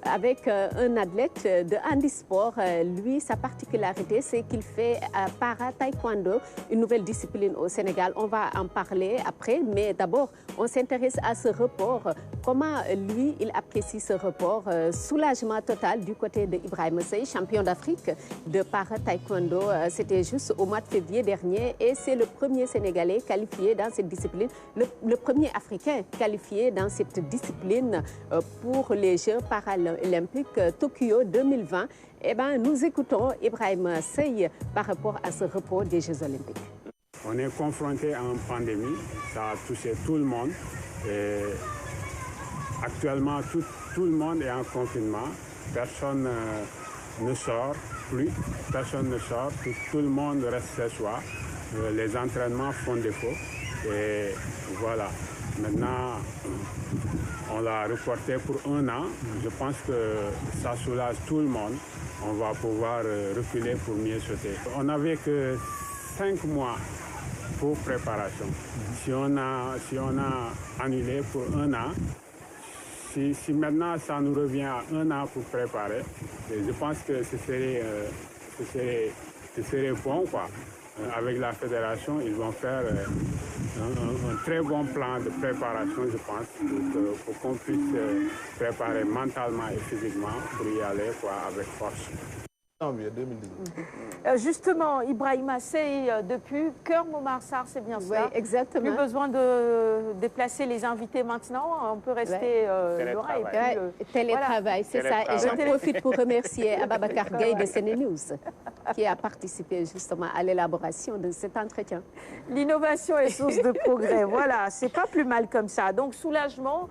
avec un athlète de handisport. Lui, sa particularité, c'est qu'il fait para-taekwondo, une nouvelle discipline au Sénégal. On va en parler après, mais d'abord, on s'intéresse à ce report. Comment lui, il apprécie ce report? Soulagement total du côté de Ibrahima Sey, champion d'Afrique de para-taekwondo. C'était juste au mois de février dernier et c'est le premier Sénégalais qualifié dans cette discipline, le premier Africain qualifié dans cette discipline pour les Jeux paralympiques Tokyo 2020. Eh bien, nous écoutons Ibrahima Sey par rapport à ce report des Jeux Olympiques. On est confronté à une pandémie, ça a touché tout le monde. Et actuellement, tout le monde est en confinement. Personne ne sort plus, personne ne sort, tout le monde reste chez soi. Les entraînements font défaut. Et voilà, maintenant, on l'a reporté pour 1 an. Je pense que ça soulage tout le monde. On va pouvoir reculer pour mieux sauter. On n'avait que 5 mois pour préparation. Si on a annulé pour 1 an, si maintenant ça nous revient à 1 an pour préparer, je pense que ce serait bon, quoi. Avec la fédération, ils vont faire un très bon plan de préparation, je pense, pour qu'on puisse préparer mentalement et physiquement pour y aller avec force. Janvier 2019. Justement, Ibrahima Sey, depuis Cœur Momar-Sarr, c'est bien ça? Oui, exactement. Plus besoin de déplacer les invités maintenant, on peut rester Laura, et puis télétravail, c'est ça. Et j'en profite pour remercier Ababacar Gaye de CNews qui a participé justement à l'élaboration de cet entretien. L'innovation est source de progrès, voilà, c'est pas plus mal comme ça. Donc soulagement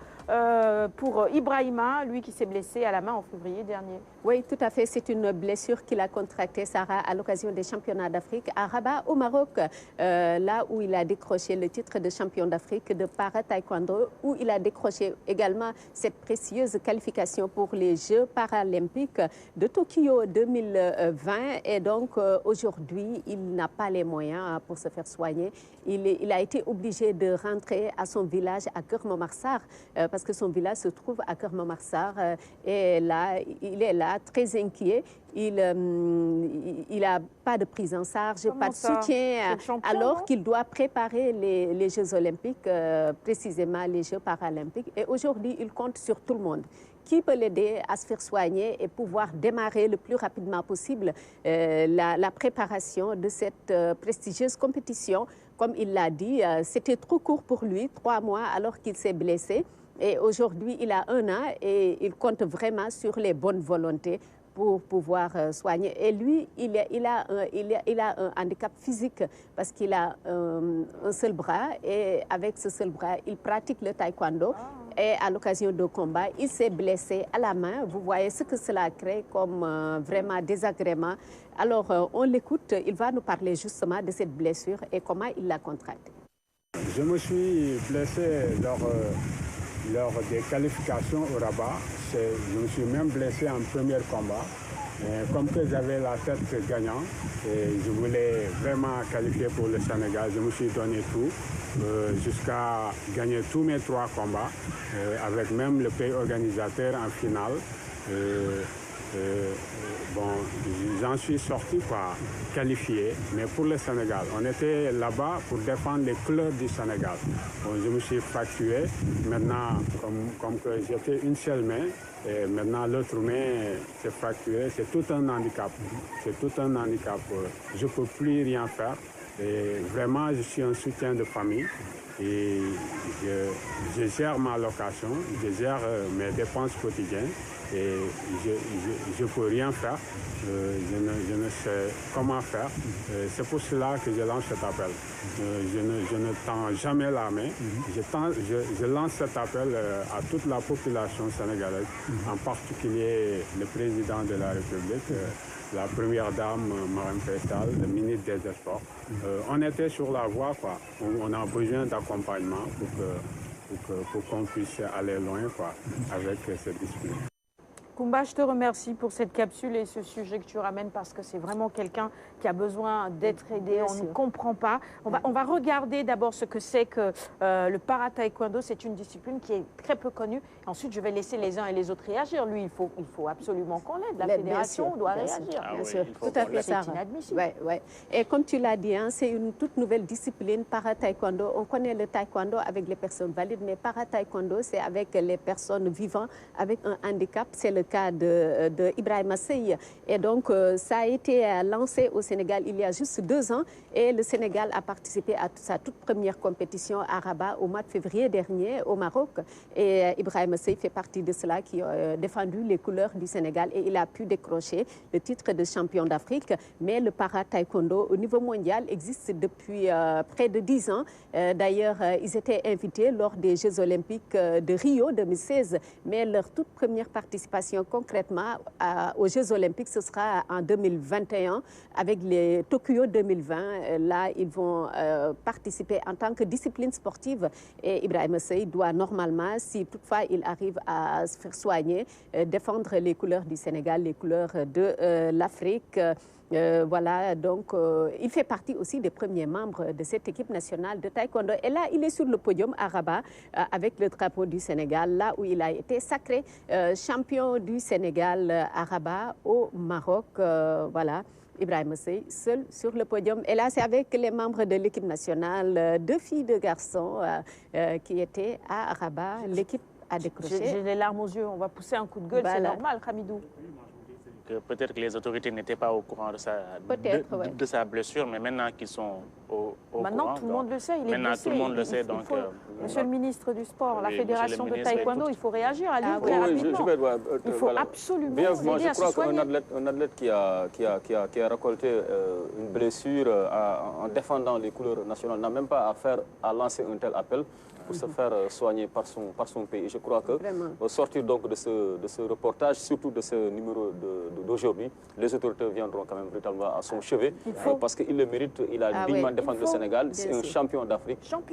pour Ibrahima, lui qui s'est blessé à la main en février dernier. Oui, tout à fait. C'est une blessure qu'il a contractée, Sarah, à l'occasion des championnats d'Afrique à Rabat, au Maroc, là où il a décroché le titre de champion d'Afrique de para-taekwondo, où il a décroché également cette précieuse qualification pour les Jeux paralympiques de Tokyo 2020. Et donc, aujourd'hui, il n'a pas les moyens pour se faire soigner. Il a été obligé de rentrer à son village à Cœur Momar-Sarr, parce que son village se trouve à Cœur Momar-Sarr. Et là, il est là, très inquiet. Il n'a pas de prise en charge, pas de soutien, alors qu'il doit préparer les Jeux olympiques, précisément les Jeux paralympiques. Et aujourd'hui, il compte sur tout le monde. Qui peut l'aider à se faire soigner et pouvoir démarrer le plus rapidement possible la préparation de cette prestigieuse compétition. Comme il l'a dit, c'était trop court pour lui, 3 mois, alors qu'il s'est blessé. Et aujourd'hui, il a 1 an et il compte vraiment sur les bonnes volontés pour pouvoir soigner. Et lui, il a un handicap physique parce qu'il a un seul bras et avec ce seul bras, il pratique le taekwondo. Et à l'occasion de combat, il s'est blessé à la main. Vous voyez ce que cela crée comme vraiment désagrément. Alors, on l'écoute. Il va nous parler justement de cette blessure et comment il l'a contractée. Je me suis blessé lors des qualifications au Rabat. Je me suis même blessé en premier combat. Et comme que j'avais la tête gagnante et je voulais vraiment qualifier pour le Sénégal, je me suis donné tout jusqu'à gagner tous mes 3 combats avec même le pays organisateur en finale. Bon, j'en suis sorti qualifié, mais pour le Sénégal. On était là-bas pour défendre les couleurs du Sénégal. Bon, je me suis fracturé. Maintenant, comme que j'étais une seule main, et maintenant l'autre main s'est fracturée. C'est tout un handicap. C'est tout un handicap. Je ne peux plus rien faire. Et vraiment, je suis un soutien de famille. Et je gère ma location, je gère mes dépenses quotidiennes. Et je ne peux rien faire, je ne sais comment faire. C'est pour cela que je lance cet appel. Je ne tends jamais la main. Je lance cet appel à toute la population sénégalaise, en particulier le président de la République, la première dame, Marième Faye Sall, le ministre des Sports. On était sur la voie, on a besoin d'accompagnement pour qu'on puisse aller loin avec cette discipline. Koumba, je te remercie pour cette capsule et ce sujet que tu ramènes parce que c'est vraiment quelqu'un qui a besoin d'être aidé. On ne comprend pas. On va regarder d'abord ce que c'est que le para-taekwondo. C'est une discipline qui est très peu connue. Ensuite, je vais laisser les uns et les autres réagir. Lui, il faut absolument qu'on l'aide. La fédération doit réagir. Bien sûr, tout à fait, Sarah. C'est inadmissible. Ouais. Et comme tu l'as dit, c'est une toute nouvelle discipline, para-taekwondo. On connaît le taekwondo avec les personnes valides, mais para-taekwondo, c'est avec les personnes vivant avec un handicap. C'est le cas de Ibrahima Sey. Et donc, ça a été lancé au Sénégal il y a juste 2 ans. Et le Sénégal a participé à sa toute première compétition à Rabat au mois de février dernier au Maroc. Et Ibrahima Sey fait partie de ceux-là qui ont défendu les couleurs du Sénégal. Et il a pu décrocher le titre de champion d'Afrique. Mais le para-taekwondo au niveau mondial existe depuis près de 10 ans. D'ailleurs, ils étaient invités lors des Jeux olympiques de Rio 2016. Mais leur toute première participation concrètement aux Jeux olympiques, ce sera en 2021 avec les Tokyo 2020. Là, ils vont participer en tant que discipline sportive. Et Ibrahima Sey doit normalement, si toutefois il arrive à se faire soigner, défendre les couleurs du Sénégal, les couleurs de l'Afrique. Voilà, donc il fait partie aussi des premiers membres de cette équipe nationale de taekwondo. Et là, il est sur le podium à Rabat avec le drapeau du Sénégal, là où il a été sacré champion du Sénégal à Rabat au Maroc. Voilà. Ibrahima Sey, seul sur le podium. Et là, c'est avec les membres de l'équipe nationale, 2 filles, 2 garçons qui étaient à Rabat. L'équipe a décroché. J'ai les larmes aux yeux, on va pousser un coup de gueule, c'est normal, Hamidou. Peut-être que les autorités n'étaient pas au courant de sa blessure, mais maintenant qu'ils sont au maintenant, courant... tout le monde le sait, il est blessé. Maintenant, tout le monde le sait, donc... Monsieur le ministre du Sport, la fédération de taekwondo, il faut réagir à lui très rapidement. Il faut absolument aider à se soigner. Un athlète qui a récolté une blessure en défendant les couleurs nationales n'a même pas à lancer un tel appel pour se faire soigner par son pays. Je crois que au sortir donc de ce reportage, surtout de ce numéro d'aujourd'hui, les autorités viendront quand même véritablement à son chevet parce qu'il le mérite. Il a dignement défendu le Sénégal. C'est un champion d'Afrique. Donc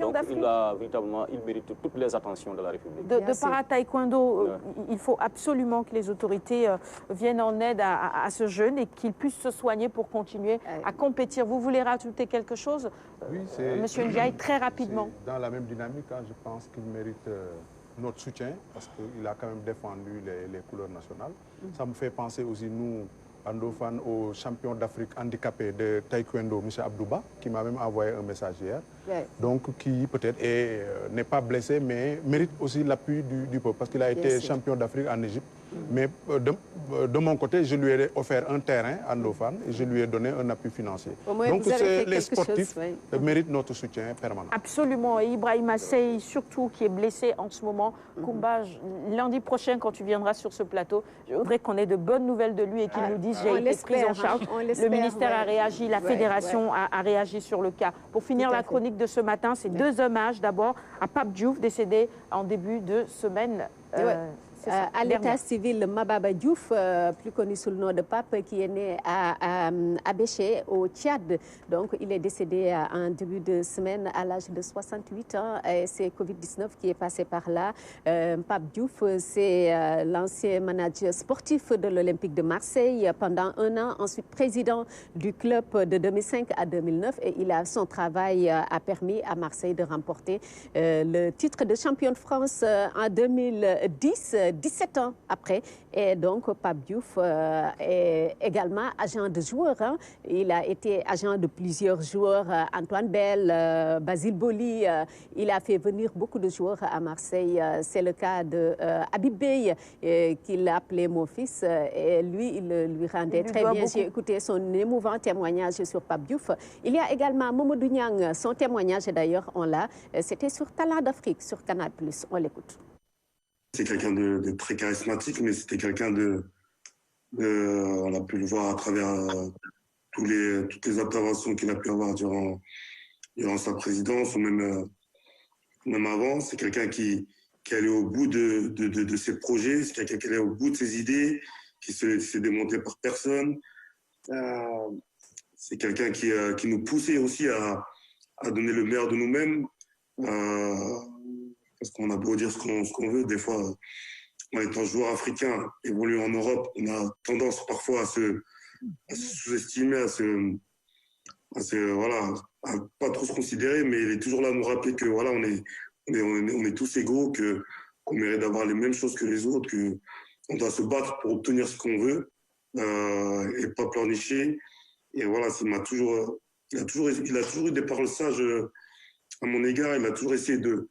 il mérite toutes les attentions de la République. De para-taekwondo, il faut absolument que les autorités viennent en aide à ce jeune et qu'il puisse se soigner pour continuer à compétir. Vous voulez rajouter quelque chose, Monsieur Ndiaye, très rapidement? Dans la même dynamique, je pense qu'il mérite notre soutien parce qu'il a quand même défendu les couleurs nationales. Ça me fait penser aussi, nous, Andofan, au champion d'Afrique handicapé de taekwondo, M. Abdouba, qui m'a même envoyé un message hier. Donc, qui peut-être n'est pas blessé, mais mérite aussi l'appui du peuple parce qu'il a été champion d'Afrique en Égypte. Mais de mon côté, je lui ai offert un terrain à Andofan et je lui ai donné un appui financier. Donc, les sportifs méritent notre soutien permanent. Absolument. Et Ibrahima Sey, surtout, qui est blessé en ce moment. Koumba, lundi prochain, quand tu viendras sur ce plateau, je voudrais qu'on ait de bonnes nouvelles de lui et qu'il nous dise j'ai été prise en charge. Le ministère a réagi, la fédération a réagi sur le cas. Pour finir la chronique de ce matin, c'est 2 hommages. D'abord à Pape Diouf, décédé en début de semaine. À l'état civil, Mababa Diouf, plus connu sous le nom de Pape, qui est né à Béché, au Tchad. Donc, il est décédé en début de semaine à l'âge de 68 ans. C'est Covid-19 qui est passé par là. Pape Diouf, c'est l'ancien manager sportif de l'Olympique de Marseille pendant 1 an. Ensuite, président du club de 2005 à 2009. Et son travail a permis à Marseille de remporter le titre de champion de France en 2010. 17 ans après. Et donc, Pape Diouf est également agent de joueurs. Il a été agent de plusieurs joueurs. Antoine Bell, Basile Boli. Il a fait venir beaucoup de joueurs à Marseille. C'est le cas de Habib Bey, qu'il appelait mon fils. Et lui, il lui rendait très bien. J'ai écouté son émouvant témoignage sur Pape Diouf. Il y a également Mamadou Niang. Son témoignage, d'ailleurs, on l'a. C'était sur Talent d'Afrique, sur Canal+. On l'écoute. C'est quelqu'un de très charismatique, mais c'était quelqu'un on a pu le voir à travers toutes les interventions qu'il a pu avoir durant sa présidence, ou même avant. C'est quelqu'un qui allait au bout de ses projets, c'est quelqu'un qui allait au bout de ses idées, qui se laissait démonter par personne. C'est quelqu'un qui nous poussait aussi à donner le meilleur de nous-mêmes. Parce qu'on a beau dire ce qu'on veut, des fois, en étant joueur africain, évoluant en Europe, on a tendance parfois à se sous-estimer, à pas trop se considérer, mais il est toujours là à nous rappeler que voilà, on est tous égaux, qu'on mérite d'avoir les mêmes choses que les autres, qu'on doit se battre pour obtenir ce qu'on veut et pas pleurnicher. Et voilà, il a toujours eu des paroles sages à mon égard. Il a toujours essayé de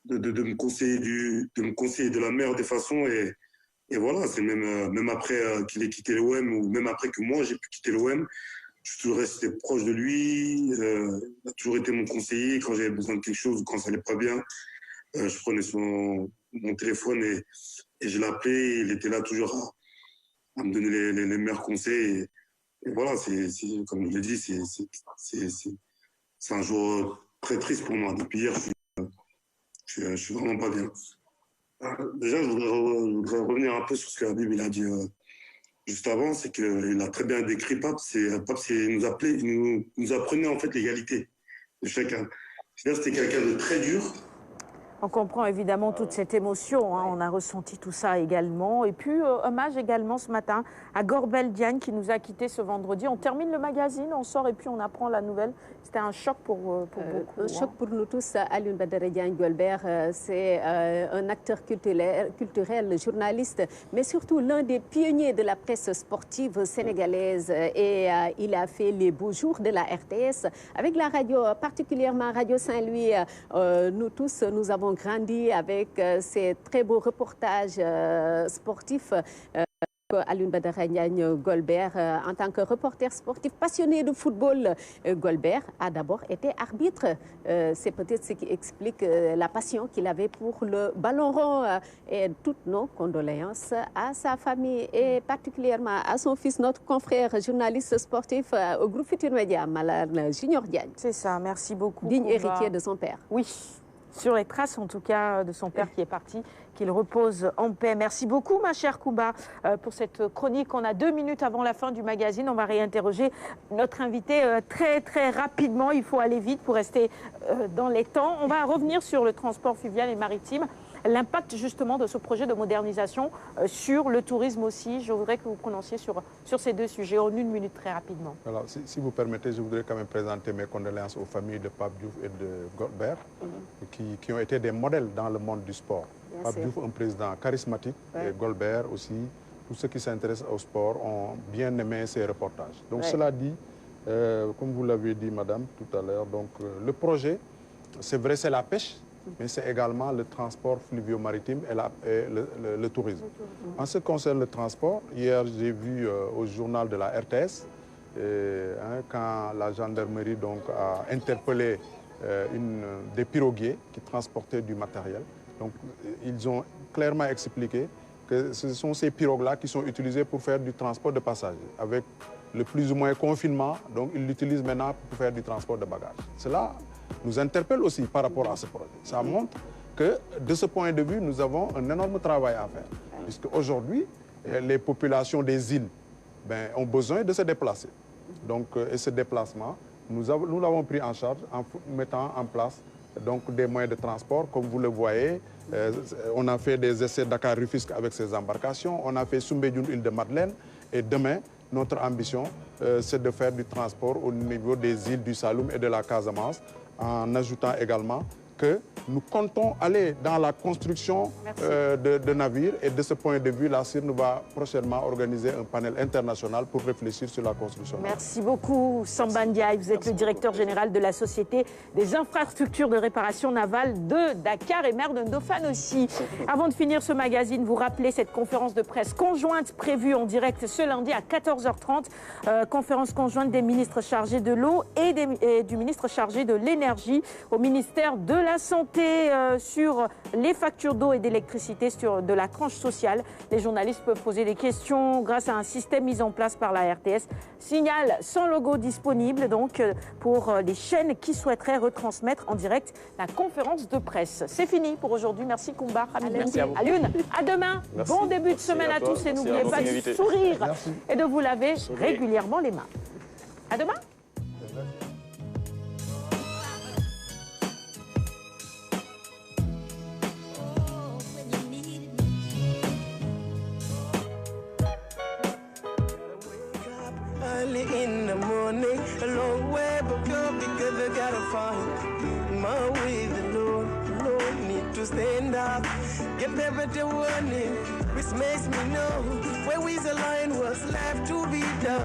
me conseiller de la meilleure des façons, et voilà, c'est même après qu'il ait quitté l'OM, ou même après que moi j'ai pu quitter l'OM, je suis toujours resté proche de lui. Il a toujours été mon conseiller quand j'avais besoin de quelque chose ou quand ça allait pas bien. Je prenais mon téléphone et je l'appelais. Il était là toujours à me donner les meilleurs conseils, et voilà, c'est comme je l'ai dit, c'est un jour très triste pour moi. Depuis hier, je suis vraiment pas bien. Déjà, je voudrais revenir un peu sur ce que Habib a dit juste avant. C'est qu'il a très bien décrit Pape. Pape nous apprenait en fait l'égalité de chacun. C'était quelqu'un de très dur, On comprend évidemment toute cette émotion, hein. On a ressenti tout ça également. Et puis, hommage également ce matin à Gorbel Diagne qui nous a quittés ce vendredi. On termine le magazine, on sort et puis on apprend la nouvelle. C'était un choc pour beaucoup. Un choc pour nous tous. Alioune Badara Diagne Golbert, c'est un acteur culturel, journaliste, mais surtout l'un des pionniers de la presse sportive sénégalaise. Et il a fait les beaux jours de la RTS. Avec la radio, particulièrement Radio Saint-Louis, nous tous, nous avons grandi avec ces très beaux reportages sportifs. Alioune Badara Diagne Golbert, en tant que reporter sportif passionné de football, Golbert a d'abord été arbitre. C'est peut-être ce qui explique la passion qu'il avait pour le ballon rond. Et toutes nos condoléances à sa famille et particulièrement à son fils, notre confrère journaliste sportif au groupe Futur Média, Malal Junior Diagne. C'est ça, merci beaucoup. Digne héritier de son père. Oui, sur les traces en tout cas de son père qui est parti. Qu'il repose en paix. Merci beaucoup, ma chère Kouba, pour cette chronique. On a 2 minutes avant la fin du magazine. On va réinterroger notre invité très rapidement. Il faut aller vite pour rester dans les temps. On va revenir sur le transport fluvial et maritime. L'impact justement de ce projet de modernisation sur le tourisme aussi. Je voudrais que vous prononciez sur ces 2 sujets en 1 minute très rapidement. Alors, si vous permettez, je voudrais quand même présenter mes condoléances aux familles de Pape Diouf et de Golbert, qui ont été des modèles dans le monde du sport. Pape Diouf, un président charismatique, et Golbert aussi. Tous ceux qui s'intéressent au sport ont bien aimé ces reportages. Donc cela dit, comme vous l'avez dit, madame, tout à l'heure, donc le projet, c'est vrai, c'est la pêche, mais c'est également le transport fluvio-maritime et le tourisme. En ce qui concerne le transport, hier j'ai vu au journal de la RTS, quand la gendarmerie donc, a interpellé des piroguiers qui transportaient du matériel. Donc ils ont clairement expliqué que ce sont ces pirogues-là qui sont utilisées pour faire du transport de passagers. Avec le plus ou moins confinement, donc ils l'utilisent maintenant pour faire du transport de bagages. Cela nous interpelle aussi par rapport à ce projet. Ça montre que, de ce point de vue, nous avons un énorme travail à faire. Puisque aujourd'hui, les populations des îles ont besoin de se déplacer. Donc, et ce déplacement, nous l'avons pris en charge en mettant en place donc, des moyens de transport. Comme vous le voyez, on a fait des essais Dakar-Rufisque avec ces embarcations. On a fait Soumbédioune, île de Madeleine. Et demain, notre ambition, c'est de faire du transport au niveau des îles du Saloum et de la Casamance, en ajoutant également que nous comptons aller dans la construction de navires. Et de ce point de vue, la CIRN va prochainement organiser un panel international pour réfléchir sur la construction. Merci beaucoup, Samba Ndiaye. Vous êtes le directeur général de la Société des infrastructures de réparation navale de Dakar et maire de Ndofane aussi. Avant de finir ce magazine, vous rappelez cette conférence de presse conjointe prévue en direct ce lundi à 14h30. Conférence conjointe des ministres chargés de l'eau et du ministre chargé de l'énergie au ministère de la Santé sur les factures d'eau et d'électricité sur de la tranche sociale. Les journalistes peuvent poser des questions grâce à un système mis en place par la RTS. Signal sans logo disponible donc pour les chaînes qui souhaiteraient retransmettre en direct la conférence de presse. C'est fini pour aujourd'hui. Merci Koumba. Merci à vous. Alioune, à demain. Merci. Bon début de semaine à tous et n'oubliez pas de sourire et de vous laver régulièrement les mains. À demain. In the morning, a long way, but pure because I gotta find my way. The Lord need to stand up, get there better warning, which makes me know where we the line was left to be done.